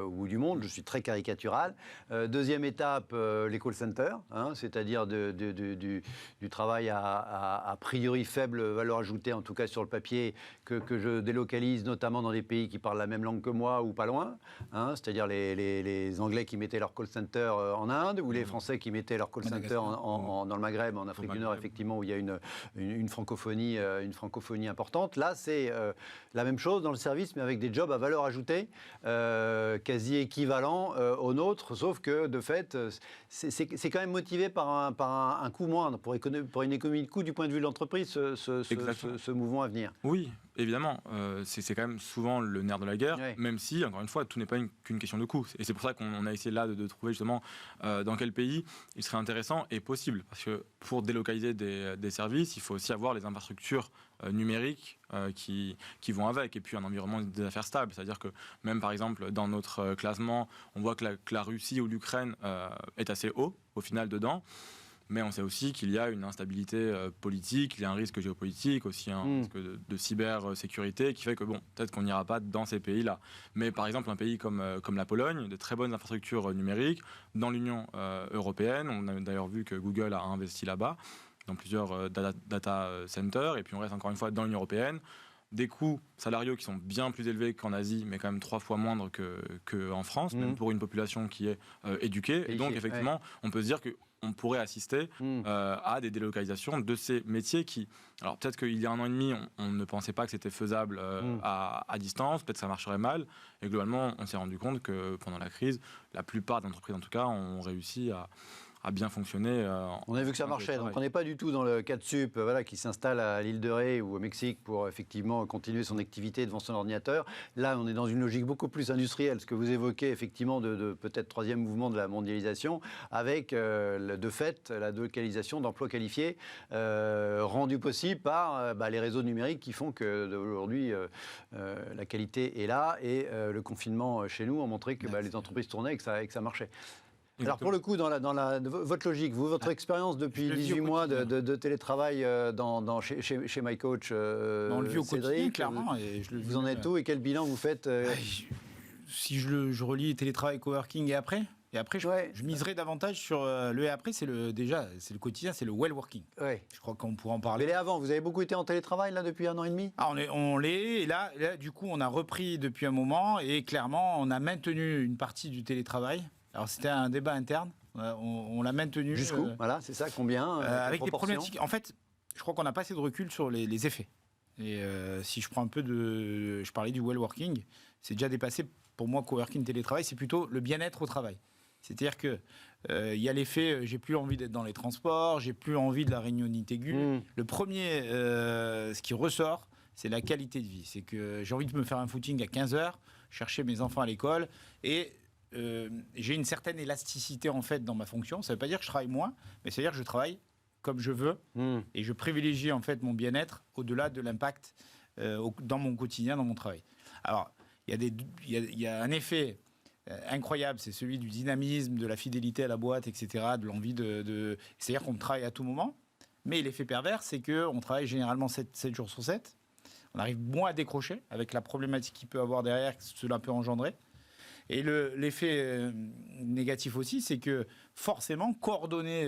au bout du monde. Je suis très caricatural. Deuxième étape, les call centers, c'est-à-dire du travail à priori faible valeur ajoutée, en tout cas sur le papier, que je délocalise notamment dans des pays qui parlent la même langue que moi ou pas loin. C'est-à-dire les Anglais qui mettaient leur call center en Inde ou les Français qui mettaient leur call center dans le Maghreb, en Afrique du Nord, effectivement, où il y a une francophonie importante. Là, c'est la même chose dans le service, mais avec des jobs à valeur ajoutée, quasi équivalents aux nôtres, sauf que, de fait, c'est quand même motivé par un coût moindre, pour une économie de coût du point de vue de l'entreprise, ce mouvement à venir. Oui, évidemment, c'est quand même souvent le nerf de la guerre, Ouais. même si, encore une fois, tout n'est pas qu'une question de coût. Et c'est pour ça qu'on a essayé là de trouver justement dans quel pays il serait intéressant et possible. Parce que pour délocaliser des services, il faut aussi avoir les infrastructures numériques qui vont avec, et puis un environnement des affaires stable. C'est-à-dire que même, par exemple, dans notre classement, on voit que la Russie ou l'Ukraine est assez haut, au final, dedans. Mais on sait aussi qu'il y a une instabilité politique, il y a un risque géopolitique, aussi un risque de cybersécurité qui fait que, peut-être qu'on n'ira pas dans ces pays-là. Mais par exemple, un pays comme la Pologne, de très bonnes infrastructures numériques, dans l'Union européenne, on a d'ailleurs vu que Google a investi là-bas, dans plusieurs data centers, et puis on reste encore une fois dans l'Union européenne. Des coûts salariaux qui sont bien plus élevés qu'en Asie, mais quand même 3 fois moindres qu'en France, même pour une population qui est éduquée. Et donc, effectivement, on peut se dire qu'on pourrait assister à des délocalisations de ces métiers qui... Alors, peut-être qu'il y a 1 an et demi, on ne pensait pas que c'était faisable à distance, peut-être que ça marcherait mal. Et globalement, on s'est rendu compte que pendant la crise, la plupart des entreprises, en tout cas, ont réussi à bien fonctionner. On a vu que ça marchait, donc on n'est pas du tout dans le cas de Sup qui s'installe à l'île de Ré ou au Mexique pour effectivement continuer son activité devant son ordinateur. Là, on est dans une logique beaucoup plus industrielle, ce que vous évoquez effectivement de peut-être troisième mouvement de la mondialisation, avec de fait la délocalisation d'emplois qualifiés rendus possibles par les réseaux numériques qui font qu'aujourd'hui la qualité est là, et le confinement chez nous a montré que les entreprises tournaient et que ça marchait. Alors pour le coup, dans votre logique, votre expérience depuis 18 mois de télétravail chez MyCoach, on le vit au quotidien, clairement. Vous en êtes où et quel bilan vous faites Si je relie télétravail, coworking et après je miserais davantage sur le et après, c'est le quotidien, c'est le well working. Ouais. Je crois qu'on pourra en parler. Mais les avant, vous avez beaucoup été en télétravail là depuis 1 an et demi ? On l'est, et là, du coup, on a repris depuis un moment, et clairement, on a maintenu une partie du télétravail. Alors c'était un débat interne, on l'a maintenu. Jusqu'où ? Voilà, c'est ça, combien avec des problématiques. En fait, je crois qu'on n'a pas assez de recul sur les effets. Et si je prends un peu je parlais du well working, c'est déjà dépassé pour moi coworking télétravail, c'est plutôt le bien-être au travail. C'est-à-dire que il y a l'effet, j'ai plus envie d'être dans les transports, j'ai plus envie de la réunionnite aiguë. Le premier, ce qui ressort, c'est la qualité de vie. C'est que j'ai envie de me faire un footing à 15h, chercher mes enfants à l'école et j'ai une certaine élasticité en fait dans ma fonction. Ça ne veut pas dire que je travaille moins, mais ça veut dire que je travaille comme je veux et je privilégie en fait mon bien-être au-delà de l'impact dans mon quotidien, dans mon travail. Alors, il y a un effet incroyable, c'est celui du dynamisme, de la fidélité à la boîte, etc., de l'envie c'est-à-dire qu'on travaille à tout moment, mais l'effet pervers, c'est qu'on travaille généralement 7 jours sur 7, on arrive moins à décrocher avec la problématique qu'il peut avoir derrière, que cela peut engendrer. Et l'effet négatif aussi, c'est que forcément, coordonner,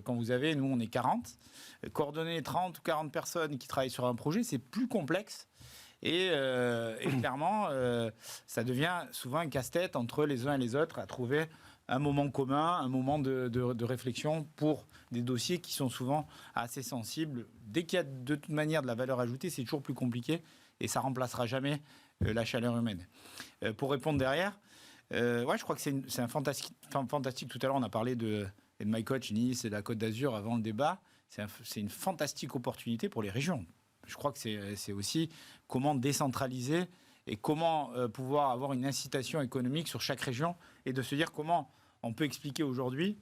quand vous avez, nous on est 40, coordonner 30 ou 40 personnes qui travaillent sur un projet, c'est plus complexe. Et clairement, ça devient souvent un casse-tête entre les uns et les autres à trouver un moment commun, un moment de réflexion pour des dossiers qui sont souvent assez sensibles. Dès qu'il y a de toute manière de la valeur ajoutée, c'est toujours plus compliqué et ça remplacera jamais la chaleur humaine. Pour répondre derrière, je crois que c'est un fantastique. Tout à l'heure, on a parlé de My Coach Nice et de la Côte d'Azur avant le débat. C'est une fantastique opportunité pour les régions. Je crois que c'est aussi comment décentraliser et comment pouvoir avoir une incitation économique sur chaque région et de se dire comment on peut expliquer aujourd'hui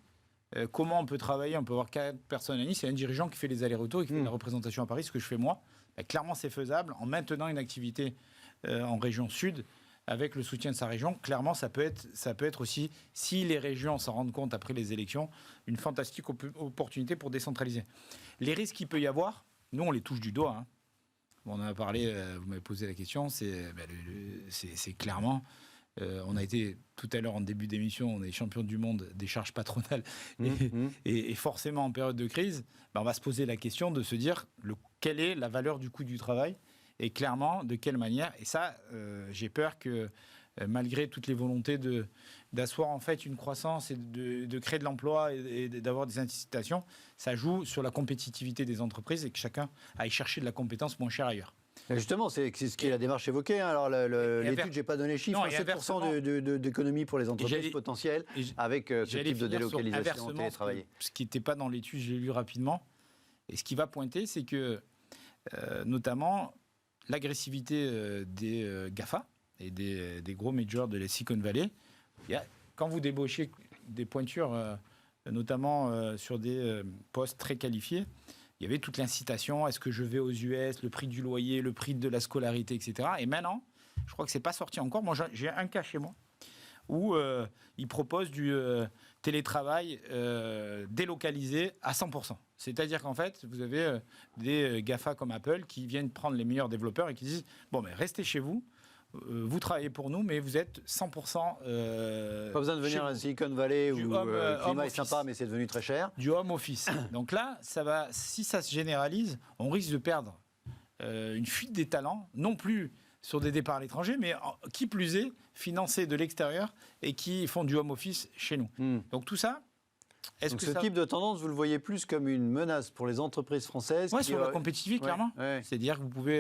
comment on peut travailler. On peut avoir 4 personnes à Nice et un dirigeant qui fait les allers-retours et qui fait la représentation à Paris, ce que je fais moi. Clairement, c'est faisable en maintenant une activité en région sud avec le soutien de sa région. Clairement, ça peut être aussi, si les régions s'en rendent compte après les élections, une fantastique opportunité pour décentraliser. Les risques qu'il peut y avoir, nous, on les touche du doigt. Hein. On en a parlé, vous m'avez posé la question, c'est clairement... on a été tout à l'heure en début d'émission, on est champion du monde des charges patronales et forcément en période de crise, on va se poser la question de se dire quelle est la valeur du coût du travail et clairement de quelle manière. Et ça, j'ai peur que malgré toutes les volontés d'asseoir en fait une croissance et de créer de l'emploi et d'avoir des incitations, ça joue sur la compétitivité des entreprises et que chacun aille chercher de la compétence moins chère ailleurs. Et justement, c'est ce qui est la démarche évoquée. Hein. Alors, l'étude, je n'ai pas donné les chiffres, 7% d'économie pour les entreprises potentielles avec ce type de délocalisation télétravaillée. Ce qui n'était pas dans l'étude, je l'ai lu rapidement. Et ce qui va pointer, c'est que, notamment, l'agressivité des GAFA et des gros majors de la Silicon Valley, quand vous débauchez des pointures, notamment sur des postes très qualifiés, il y avait toute l'incitation, est-ce que je vais aux US, le prix du loyer, le prix de la scolarité, etc. Et maintenant, je crois que ce n'est pas sorti encore. Moi, j'ai un cas chez moi où ils proposent du télétravail délocalisé à 100%. C'est-à-dire qu'en fait, vous avez des GAFA comme Apple qui viennent prendre les meilleurs développeurs et qui disent « Bon, mais restez chez vous, vous travaillez pour nous, mais vous êtes 100%... pas besoin de venir à Silicon Valley où le climat est sympa, mais c'est devenu très cher. » Du home office. Donc là, si ça se généralise, on risque de perdre une fuite des talents, non plus sur des départs à l'étranger, mais qui plus est, financés de l'extérieur et qui font du home office chez nous. Donc tout ça... Donc ce type de tendance, vous le voyez plus comme une menace pour les entreprises françaises. Oui, sur la compétitivité, clairement. C'est-à-dire que vous pouvez...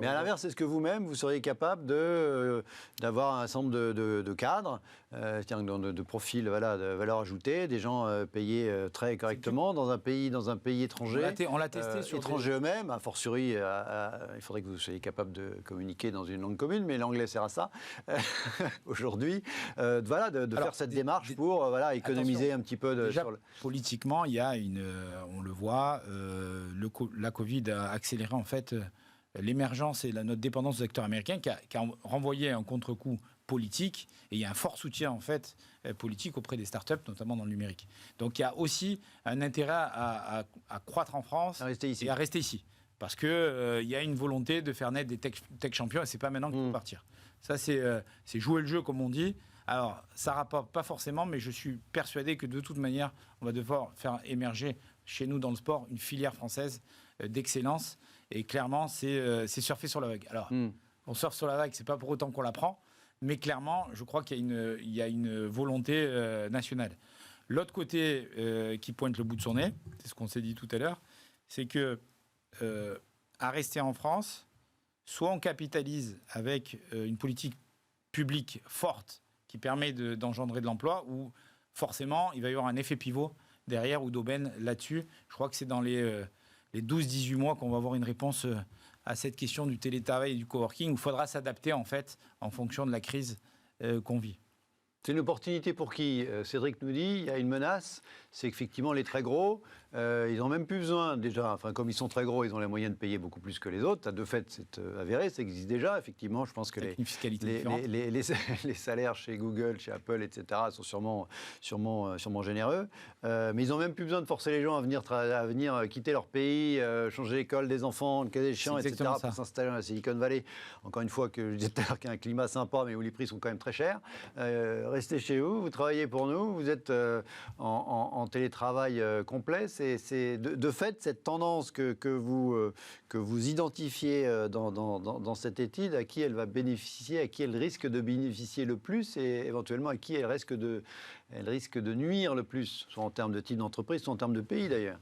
Mais à l'inverse, est-ce que vous-même, vous seriez capable d'avoir un certain nombre de cadres, de profils de valeur ajoutée, des gens payés très correctement dans un pays étranger, on l'a testé sur étrangers eux-mêmes, a fortiori, il faudrait que vous soyez capable de communiquer dans une langue commune, mais l'anglais sert à ça aujourd'hui. De faire cette démarche pour économiser un petit peu déjà, politiquement, il y a on le voit, la Covid a accéléré en fait l'émergence et notre dépendance aux acteurs américains qui a renvoyé un contre-coup politique et il y a un fort soutien en fait politique auprès des startups, notamment dans le numérique. Donc il y a aussi un intérêt à croître en France et à rester ici. Parce qu'il y a une volonté de faire naître des tech champions et c'est pas maintenant qu'il faut partir. Ça, c'est jouer le jeu, comme on dit. Alors, ça ne rapporte pas forcément, mais je suis persuadé que de toute manière, on va devoir faire émerger chez nous dans le sport une filière française d'excellence. Et clairement, c'est surfer sur la vague. Alors, on surfe sur la vague, ce n'est pas pour autant qu'on la prend, mais clairement, je crois qu'il y a une volonté nationale. L'autre côté qui pointe le bout de son nez, c'est ce qu'on s'est dit tout à l'heure, c'est que à rester en France, soit on capitalise avec une politique publique forte qui permet d'engendrer de l'emploi, ou forcément, il va y avoir un effet pivot derrière ou d'aubaine là-dessus. Je crois que c'est dans les 12-18 mois qu'on va avoir une réponse à cette question du télétravail et du coworking, où il faudra s'adapter en fait en fonction de la crise qu'on vit. C'est une opportunité pour qui? Cédric nous dit, il y a une menace, c'est qu'effectivement les très gros, ils n'ont même plus besoin déjà, enfin comme ils sont très gros, ils ont les moyens de payer beaucoup plus que les autres. De fait, c'est avéré, ça existe déjà. Effectivement, je pense que Avec une fiscalité différente. les salaires chez Google, chez Apple, etc. sont sûrement généreux. Mais ils n'ont même plus besoin de forcer les gens à venir quitter leur pays, changer l'école des enfants, le cas échéant, etc. pour s'installer dans la Silicon Valley. Encore une fois, que je disais tout à l'heure qu'il y a un climat sympa, mais où les prix sont quand même très chers. Restez chez vous, vous travaillez pour nous, vous êtes en télétravail complet. C'est de fait cette tendance que vous identifiez dans cette étude, à qui elle va bénéficier, à qui elle risque de bénéficier le plus et éventuellement à qui elle risque de nuire le plus, soit en termes de type d'entreprise, soit en termes de pays d'ailleurs.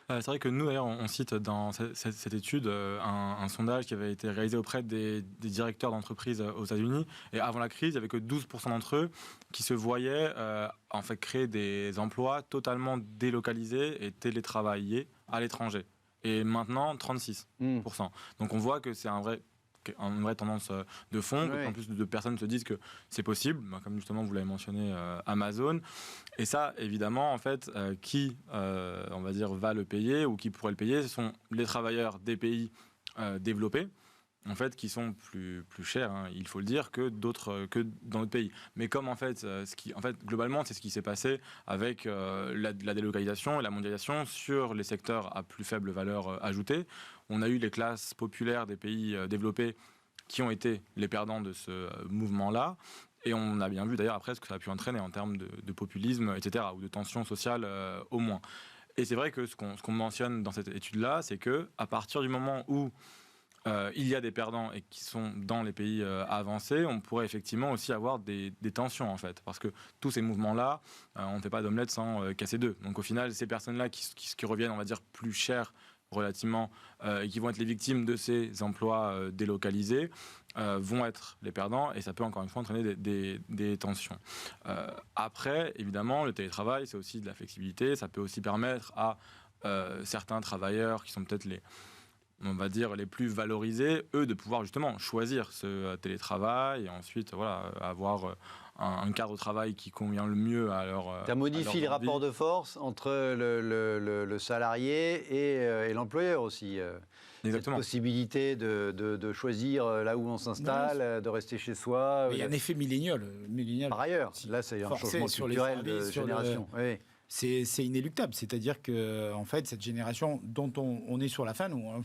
C'est vrai que nous, d'ailleurs, on cite dans cette étude un sondage qui avait été réalisé auprès des directeurs d'entreprises aux États-Unis. Et avant la crise, il n'y avait que 12% d'entre eux qui se voyaient en fait créer des emplois totalement délocalisés et télétravaillés à l'étranger. Et maintenant, 36%. Donc on voit que c'est une vraie tendance de fond, Oui. en plus de personnes se disent que c'est possible, comme justement vous l'avez mentionné, Amazon. Et ça, évidemment, en fait, qui, on va dire, va le payer ou qui pourrait le payer, ce sont les travailleurs des pays développés, en fait, qui sont plus chers, hein, il faut le dire, que dans d'autres pays. Mais comme en fait, globalement, c'est ce qui s'est passé avec la délocalisation et la mondialisation sur les secteurs à plus faible valeur ajoutée. On a eu les classes populaires des pays développés qui ont été les perdants de ce mouvement-là. Et on a bien vu d'ailleurs après ce que ça a pu entraîner en termes de populisme, etc., ou de tension sociale au moins. Et c'est vrai que ce qu'on mentionne dans cette étude-là, c'est qu'à partir du moment où il y a des perdants et qui sont dans les pays avancés, on pourrait effectivement aussi avoir des tensions en fait, parce que tous ces mouvements-là, on ne fait pas d'omelette sans casser d'œufs. Donc au final, ces personnes-là qui reviennent, on va dire, plus chères relativement, et qui vont être les victimes de ces emplois délocalisés, vont être les perdants, et ça peut encore une fois entraîner des tensions. Après, évidemment, le télétravail, c'est aussi de la flexibilité, ça peut aussi permettre à certains travailleurs qui sont peut-être on va dire, les plus valorisés, eux, de pouvoir justement choisir ce télétravail et ensuite avoir un cadre de travail qui convient le mieux à leur. Ça modifie les rapports de force entre le salarié et l'employeur aussi. Exactement. Cette possibilité de choisir là où on s'installe, de rester chez soi. Il y a un effet millénial. Par ailleurs, là, c'est un changement culturel de génération. Oui. C'est inéluctable. C'est-à-dire que, en fait, cette génération dont on est sur la fin, nous,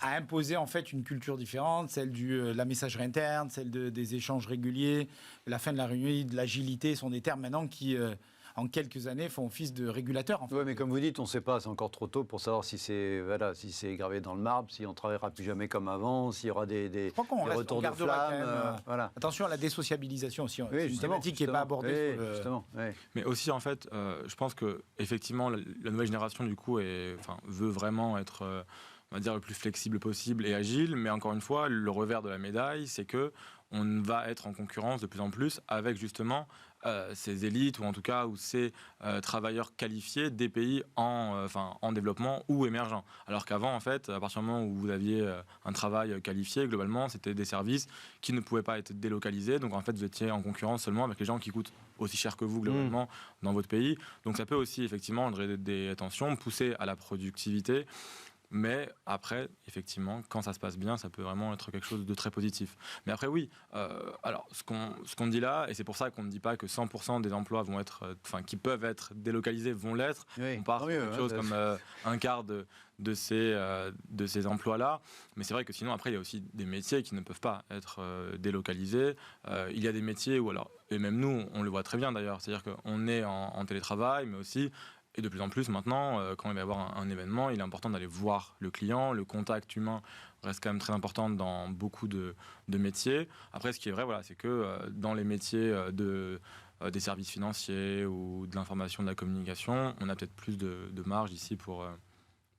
a imposé en fait une culture différente, celle de la messagerie interne, celle des échanges réguliers, la fin de la réunion, de l'agilité, sont des termes maintenant qui, en quelques années, font office de régulateurs. En fait. Oui, mais comme vous dites, on ne sait pas, c'est encore trop tôt pour savoir si c'est gravé dans le marbre, si on ne travaillera plus jamais comme avant, s'il y aura des retours de flamme. Attention à la désociabilisation aussi. Oui, c'est une thématique qui n'est pas abordée. Oui, justement, oui. Mais aussi, en fait, je pense que effectivement, la nouvelle génération, du coup, veut vraiment être, on va dire, le plus flexible possible et agile. Mais encore une fois, le revers de la médaille, c'est que on va être en concurrence de plus en plus avec justement ces élites ou en tout cas ces travailleurs qualifiés des pays en développement ou émergents. Alors qu'avant, en fait, à partir du moment où vous aviez un travail qualifié, globalement, c'était des services qui ne pouvaient pas être délocalisés. Donc en fait, vous étiez en concurrence seulement avec les gens qui coûtent aussi cher que vous globalement dans votre pays. Donc ça peut aussi effectivement engendrer des tensions, pousser à la productivité. Mais après, effectivement, quand ça se passe bien, ça peut vraiment être quelque chose de très positif. Mais après, oui, alors ce qu'on dit là, et c'est pour ça qu'on ne dit pas que 100% des emplois vont être, qui peuvent être délocalisés vont l'être. Oui, on part sur quelque chose comme un quart de ces emplois-là. Mais c'est vrai que sinon, après, il y a aussi des métiers qui ne peuvent pas être délocalisés. Il y a des métiers où, alors, et même nous, on le voit très bien d'ailleurs, c'est-à-dire qu'on est en télétravail, mais aussi. Et de plus en plus maintenant, quand il va y avoir un événement, il est important d'aller voir le client. Le contact humain reste quand même très important dans beaucoup de métiers. Après, ce qui est vrai, c'est que dans les métiers des services financiers ou de l'information, de la communication, on a peut-être plus de marge ici pour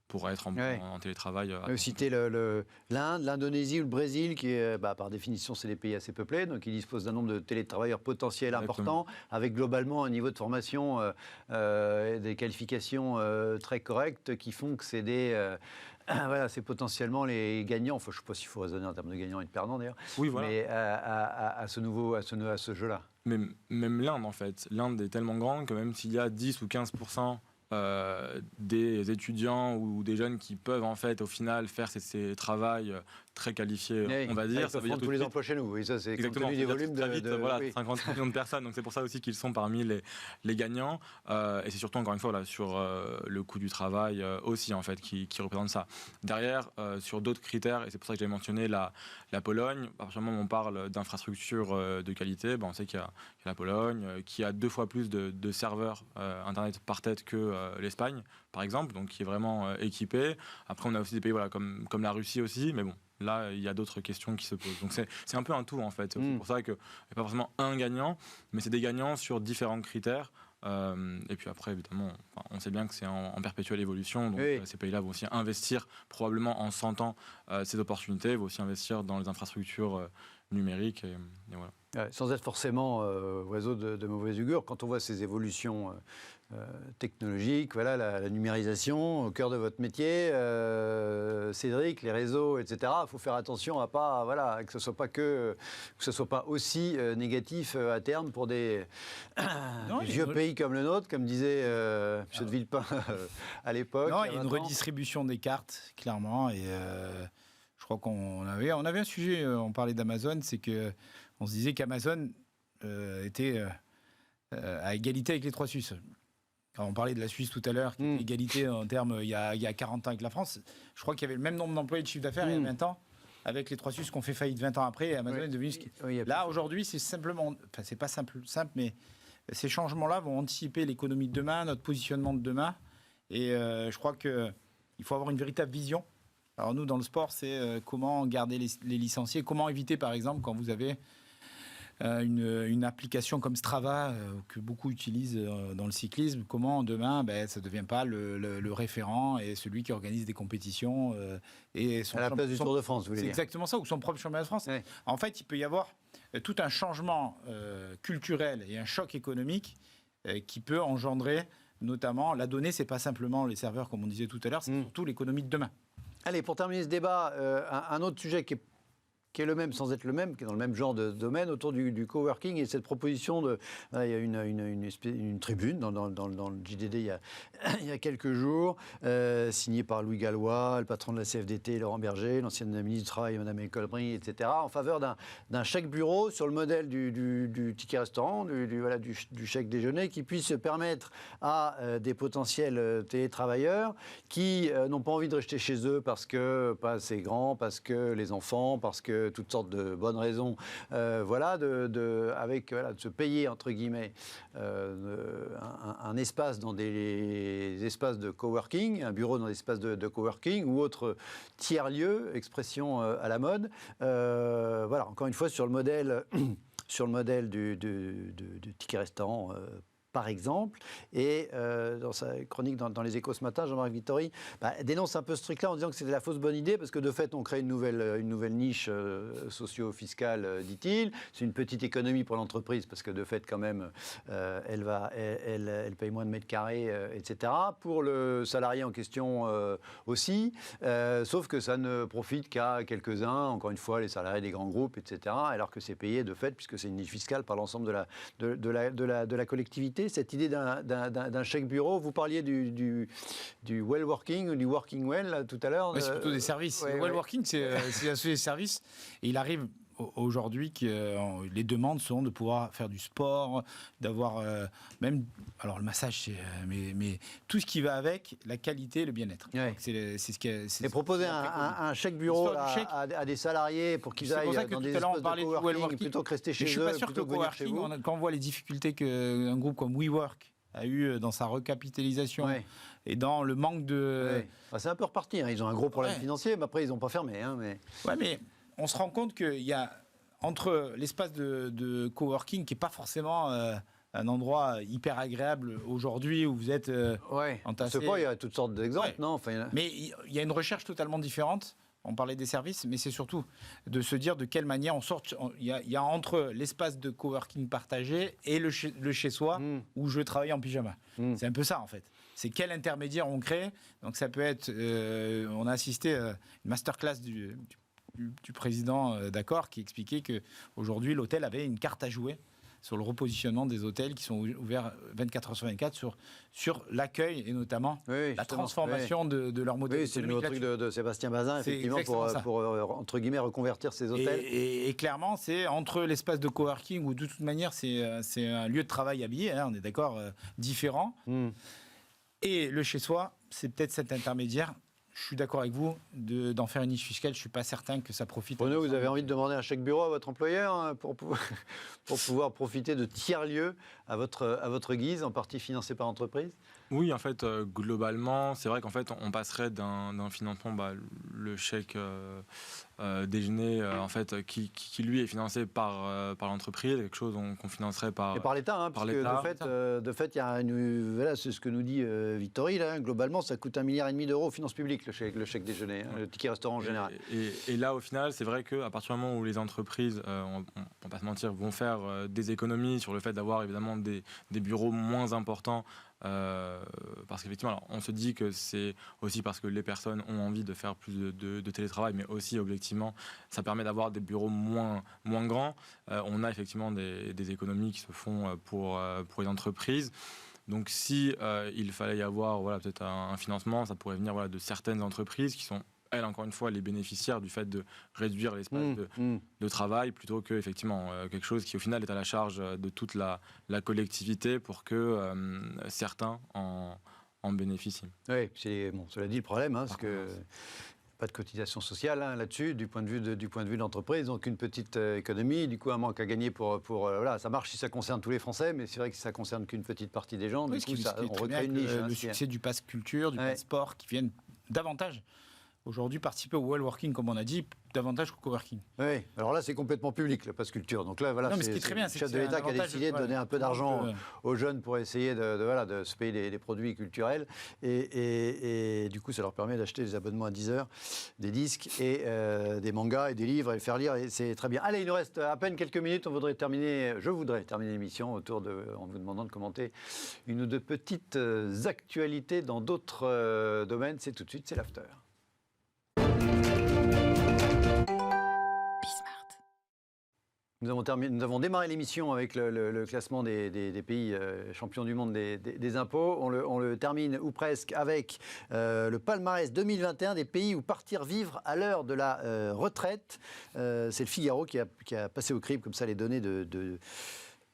pour être en télétravail. Vous citez l'Inde, l'Indonésie ou le Brésil, qui est, par définition, c'est des pays assez peuplés, donc ils disposent d'un nombre de télétravailleurs potentiels important, avec globalement un niveau de formation, des qualifications très correctes, qui font que c'est voilà, c'est potentiellement les gagnants. Enfin, je ne sais pas s'il faut raisonner en termes de gagnants et de perdants d'ailleurs. Oui, voilà. Mais à ce jeu-là. Mais même l'Inde, en fait. L'Inde est tellement grande que même s'il y a 10 ou 15% des étudiants ou des jeunes qui peuvent en fait au final faire ces travails très qualifiés, on va dire, ça veut dire tous les emplois chez nous. Oui, ça c'est exactement. Compte tenu des volumes très vite, voilà, oui. 50 millions de personnes. Donc c'est pour ça aussi qu'ils sont parmi les gagnants. Et c'est surtout encore une fois là sur le coût du travail aussi en fait qui représente ça. Derrière, sur d'autres critères, et c'est pour ça que j'ai mentionné la Pologne. À partir du moment où on parle d'infrastructures de qualité, on sait qu'il y a la Pologne qui a 2 fois plus de serveurs internet par tête que l'Espagne, par exemple, donc qui est vraiment équipé. Après, on a aussi des pays comme la Russie aussi, mais bon, là, il y a d'autres questions qui se posent. Donc c'est un peu un tout, en fait. C'est pour ça qu'il n'y a pas forcément un gagnant, mais c'est des gagnants sur différents critères. Et puis après, évidemment, on sait bien que c'est en perpétuelle évolution. Donc ces pays-là vont aussi investir, probablement en sentant ces opportunités, vont aussi investir dans les infrastructures numériques. Et voilà. Sans être forcément oiseau de mauvais augure, quand on voit ces évolutions technologiques, voilà, la numérisation au cœur de votre métier, Cédric, les réseaux, etc. Il faut faire attention à pas, voilà, que ce soit pas aussi négatif à terme pour des vieux pays comme le nôtre, comme disait M. de Villepin à l'époque. Non, il y a une redistribution des cartes, clairement, et je crois qu'on avait un sujet, on parlait d'Amazon, c'est que on se disait qu'Amazon était à égalité avec les 3 Suisses. Alors on parlait de la Suisse tout à l'heure, qui était égalité en termes il y a 40 ans avec la France. Je crois qu'il y avait le même nombre d'employés de chiffre d'affaires il y a 20 ans, avec les 3 Suisses qui ont fait faillite 20 ans après, et Amazon est devenu ce qui... Là, aujourd'hui, c'est simplement... Enfin, c'est pas simple, mais ces changements-là vont anticiper l'économie de demain, notre positionnement de demain. Et je crois qu'il faut avoir une véritable vision. Alors nous, dans le sport, c'est comment garder les licenciés, comment éviter, par exemple, quand vous avez... une application comme Strava que beaucoup utilisent dans le cyclisme, comment demain ça ne devient pas le référent et celui qui organise des compétitions et à la place du Tour de France, vous voulez dire. C'est exactement ça, ou son propre championnat de France. Ouais. En fait, il peut y avoir tout un changement culturel et un choc économique qui peut engendrer notamment la donnée, c'est pas simplement les serveurs comme on disait tout à l'heure, c'est surtout l'économie de demain. Allez, pour terminer ce débat, un autre sujet qui est le même sans être le même, qui est dans le même genre de domaine, autour du coworking et cette proposition de... il y a une tribune dans le JDD il y a quelques jours, signée par Louis Gallois, le patron de la CFDT, Laurent Berger, l'ancienne ministre du Travail, Mme El Khomri, etc., en faveur d'un chèque bureau sur le modèle du ticket restaurant, du chèque déjeuner, qui puisse permettre à des potentiels télétravailleurs qui n'ont pas envie de rester chez eux parce que pas assez grand, parce que les enfants, parce que toutes sortes de bonnes raisons, de se payer, entre guillemets, un espace dans des espaces de coworking, un bureau dans des espaces de coworking ou autre tiers-lieu, expression à la mode. Encore une fois, sur le modèle du ticket restaurant, par exemple, et dans sa chronique dans les Échos ce matin, Jean-Marc Vittori dénonce un peu ce truc-là en disant que c'était la fausse bonne idée parce que de fait, on crée une nouvelle niche socio-fiscale, dit-il. C'est une petite économie pour l'entreprise parce que de fait, quand même, elle paye moins de mètres carrés, etc. Pour le salarié en question aussi, sauf que ça ne profite qu'à quelques-uns, encore une fois, les salariés des grands groupes, etc., alors que c'est payé de fait, puisque c'est une niche fiscale par l'ensemble de la collectivité. Cette idée d'un chèque bureau, vous parliez du well working ou du working well là, tout à l'heure. C'est plutôt des services. Le well working, c'est des services. Et il arrive aujourd'hui que les demandes sont de pouvoir faire du sport, d'avoir même, alors le massage, mais tout ce qui va avec la qualité, le bien-être. Et proposer un chèque bureau à des salariés pour qu'ils aillent dans des espaces de coworking plutôt que rester chez eux. Je ne suis pas sûr que le coworking, quand on voit les difficultés qu'un groupe comme WeWork a eu dans sa recapitalisation et dans le manque de... C'est un peu reparti, ils ont un gros problème financier, mais après ils n'ont pas fermé. Mais on se rend compte qu'il y a entre l'espace de coworking qui n'est pas forcément un endroit hyper agréable aujourd'hui où vous êtes entassé. Il y a toutes sortes d'exemples, non enfin, Mais il y a une recherche totalement différente. On parlait des services, mais c'est surtout de se dire de quelle manière on sort. Il y a entre l'espace de coworking partagé et le chez-soi où je travaille en pyjama. C'est un peu ça, en fait. C'est quel intermédiaire on crée. Donc ça peut être... on a assisté à une masterclass du président d'Accor qui expliquait qu'aujourd'hui, l'hôtel avait une carte à jouer sur le repositionnement des hôtels qui sont ouverts 24 heures sur 24 sur l'accueil et notamment la transformation de leur modèle économique. C'est le nouveau truc de Sébastien Bazin, effectivement, pour entre guillemets, reconvertir ces hôtels. Et clairement, c'est entre l'espace de coworking où, de toute manière, c'est un lieu de travail habillé, on est d'accord, différent, et le chez-soi, c'est peut-être cet intermédiaire. Je suis d'accord avec vous d'en faire une niche fiscale. Je ne suis pas certain que ça profite. Bruno, vous avez envie de demander un chèque bureau à votre employeur pour pouvoir profiter de tiers-lieux à votre guise, en partie financés par l'entreprise? Oui, en fait, globalement, c'est vrai qu'en fait, on passerait d'un financement, le chèque déjeuner, en fait, qui lui est financé par l'entreprise, quelque chose qu'on financerait par... Et par l'État, parce que de fait, il y a voilà, c'est ce que nous dit Vittori, là, globalement, ça coûte 1,5 milliard d'euros aux finances publiques, le chèque déjeuner, le ticket restaurant en général. Et là, au final, c'est vrai qu'à partir du moment où les entreprises, on ne va pas se mentir, vont faire des économies sur le fait d'avoir évidemment des bureaux moins importants, parce qu'effectivement, on se dit que c'est aussi parce que les personnes ont envie de faire plus de télétravail, mais aussi objectivement, ça permet d'avoir des bureaux moins grands. On a effectivement des économies qui se font pour les entreprises. Donc, si il fallait y avoir peut-être un financement, ça pourrait venir de certaines entreprises qui sont, elles, encore une fois, les bénéficiaires du fait de réduire l'espace de travail, plutôt que effectivement quelque chose qui, au final, est à la charge de toute la collectivité pour que certains en bénéficient. Oui, cela dit, le problème, c'est que pas de cotisation sociale là-dessus, du point de vue de l'entreprise, donc une petite économie, du coup un manque à gagner voilà, ça marche si ça concerne tous les Français, mais c'est vrai que si ça concerne qu'une petite partie des gens, du coup on recrée une niche. Le succès du pass culture, du pass sport, qui viennent davantage aujourd'hui participer au well working, comme on a dit, davantage qu'au coworking. Oui, alors là c'est complètement public, le pass culture. Donc là, voilà, non, mais ce qui est très bien, c'est le chef de l'État qui a décidé de donner un peu d'argent aux jeunes pour essayer de se payer des produits culturels. Et du coup, ça leur permet d'acheter des abonnements à 10 heures, des disques et des mangas et des livres et faire lire. Et c'est très bien. Allez, il nous reste à peine quelques minutes. Je voudrais terminer l'émission en vous demandant de commenter une ou deux petites actualités dans d'autres domaines. C'est tout de suite, c'est l'after. Nous avons démarré l'émission avec le classement des pays champions du monde des impôts. On le termine, ou presque, avec le palmarès 2021 des pays où partir vivre à l'heure de la retraite. C'est le Figaro qui a passé au crible comme ça les données de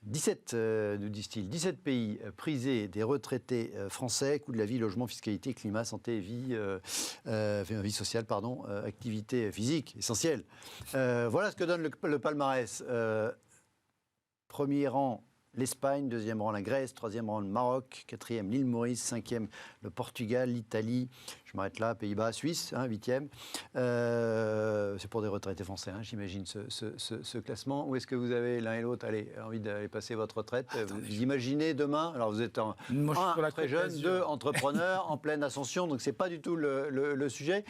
17, nous disent-ils, 17 pays prisés des retraités français, coût de la vie, logement, fiscalité, climat, santé, vie sociale, activité physique, essentielle. Voilà ce que donne le palmarès. Premier rang, l'Espagne, deuxième rang, la Grèce, troisième rang, le Maroc, quatrième, l'île Maurice, cinquième, le Portugal, l'Italie, je m'arrête là, Pays-Bas, Suisse, huitième. C'est pour des retraités français, j'imagine, ce classement. Où est-ce que vous avez, l'un et l'autre, envie d'aller passer votre retraite? Vous imaginez demain, alors vous êtes très jeune, deux, entrepreneur, en pleine ascension, donc c'est pas du tout le sujet.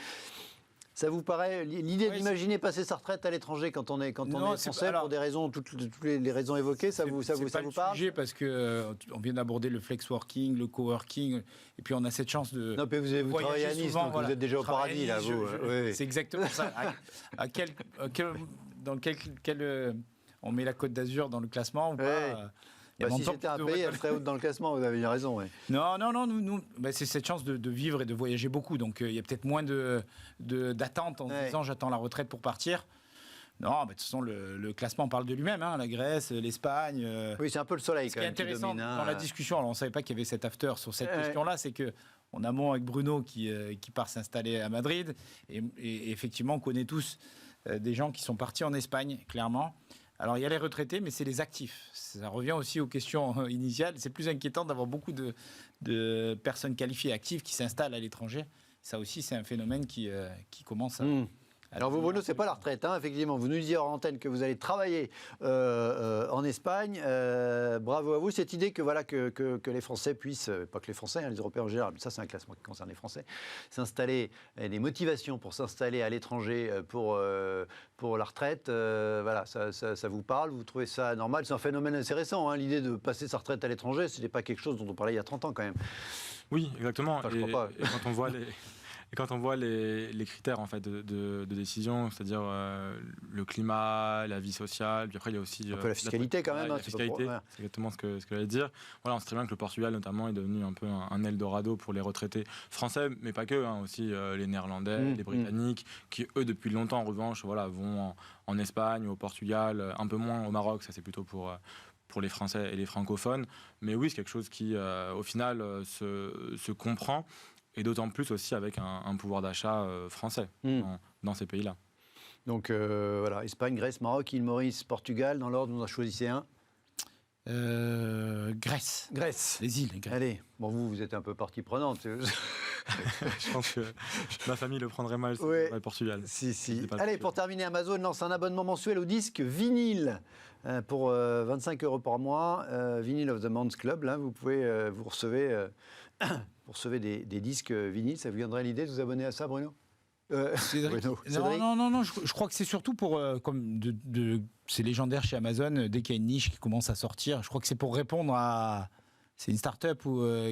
Ça vous paraît, l'idée d'imaginer passer sa retraite à l'étranger quand on est français, pour des raisons, toutes les raisons évoquées, ça vous parle? Sujet parce qu'on vient d'aborder le flex working, le coworking, et puis on a cette chance de. Non, mais vous travaillez à Nice, donc vous êtes déjà au paradis, là, vous. Oui. C'est exactement ça. Dans quel on met la Côte d'Azur dans le classement ou pas? Si c'était un pays, elle serait haute dans le classement, vous avez bien raison. Oui. Non, nous c'est cette chance de vivre et de voyager beaucoup. Donc il y a peut-être moins d'attente en disant j'attends la retraite pour partir. Non, de toute façon, le classement parle de lui-même. La Grèce, l'Espagne. Oui, c'est un peu le soleil quand même. Ce qui est intéressant dans la discussion, alors on ne savait pas qu'il y avait cet after sur cette question-là, c'est qu'on a avec Bruno qui part s'installer à Madrid. Et effectivement, on connaît tous des gens qui sont partis en Espagne, clairement. Alors, il y a les retraités, mais c'est les actifs. Ça revient aussi aux questions initiales. C'est plus inquiétant d'avoir beaucoup de personnes qualifiées actives qui s'installent à l'étranger. Ça aussi, c'est un phénomène qui commence Alors vous, Bruno, c'est pas la retraite, hein, effectivement. Vous nous disiez hors antenne que vous allez travailler en Espagne. Bravo à vous. Cette idée que, voilà, que les Français puissent, pas que les Français, hein, les Européens en général, mais ça c'est un classement qui concerne les Français, s'installer, des motivations pour s'installer à l'étranger pour la retraite, voilà, ça vous parle, vous trouvez ça normal? C'est un phénomène assez récent, hein, l'idée de passer sa retraite à l'étranger, ce n'est pas quelque chose dont on parlait il y a 30 ans quand même. Oui, exactement. Enfin, je crois pas. Et quand on voit les critères en fait de décision, c'est-à-dire le climat, la vie sociale, puis après il y a aussi un peu la fiscalité quand même. La hein, fiscalité, c'est exactement ce que j'allais dire. Voilà, on sait très bien que le Portugal notamment est devenu un peu un Eldorado pour les retraités français, mais pas que, hein, aussi les Néerlandais, les Britanniques, qui eux depuis longtemps en revanche, voilà, vont en Espagne ou au Portugal, un peu moins au Maroc, ça c'est plutôt pour les Français et les francophones. Mais oui, c'est quelque chose qui, au final, se comprend. Et d'autant plus aussi avec un pouvoir d'achat français dans ces pays-là. Donc voilà, Espagne, Grèce, Maroc, île Maurice, Portugal, dans l'ordre, vous en choisissez un. Grèce. Grèce. Les îles, Grèce. Allez, bon vous êtes un peu partie prenante. Je pense que ma famille le prendrait mal, c'est le Portugal. Si. Allez, pour terminer, Amazon lance un abonnement mensuel au disque vinyle pour 25 € par mois. Vinyl of the Month Club, là, vous pouvez, vous recevez des disques vinyles. Ça vous viendrait l'idée de vous abonner à ça, Bruno? Bruno. Non, je crois que c'est surtout pour, c'est légendaire chez Amazon, dès qu'il y a une niche qui commence à sortir, je crois que c'est pour répondre à... C'est une start-up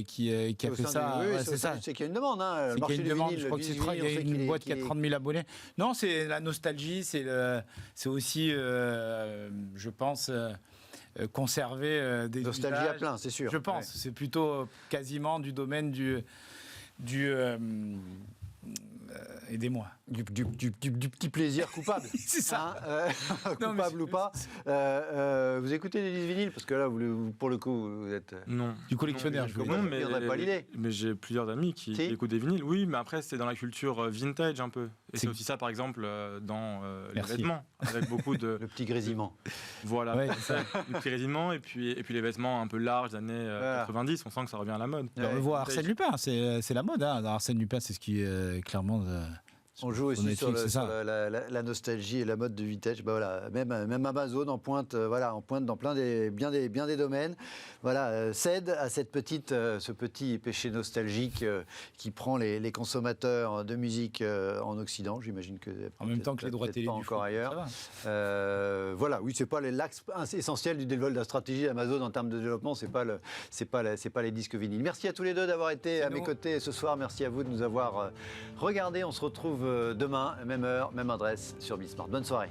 qui a fait ça. Oui, c'est ça. C'est qu'il y a une demande. Hein. C'est qu'il y a une demande. Je crois que il y a une boîte qui a 30 000 abonnés. Non, c'est la nostalgie. C'est aussi, je pense, conserver des nostalgie usages. à plein, c'est sûr. Je pense. Ouais. C'est plutôt quasiment du domaine du aidez-moi. Du petit plaisir coupable. C'est ça. Hein, coupable ou pas. Vous écoutez des disques vinyles? Parce que là, vous, pour le coup, vous êtes... Non. Du collectionneur. Non, mais pas l'idée. Mais j'ai plusieurs amis qui écoutent des vinyles. Oui, mais après, c'est dans la culture vintage un peu. Et c'est aussi ça, par exemple, dans les vêtements. Avec beaucoup de... Le petit grésillement. Voilà, ouais, ça. Le petit grésillement. Et puis les vêtements un peu larges des années 90, on sent que ça revient à la mode. On voit Arsène Lupin, c'est la mode. Hein. Arsène Lupin, c'est ce qui est clairement... On joue aussi sur la nostalgie et la mode du vintage. Bah voilà, même Amazon en pointe dans bien des domaines. Voilà, cède à ce petit péché nostalgique qui prend les consommateurs de musique en Occident. J'imagine que en même temps que les droits télé pas encore ailleurs. Voilà, oui, c'est pas l'axe essentiel du développement de la stratégie d'Amazon en termes de développement. C'est pas les disques vinyles. Merci à tous les deux d'avoir été à mes côtés ce soir. Merci à vous de nous avoir regardés. On se retrouve demain, même heure, même adresse sur Bismart. Bonne soirée.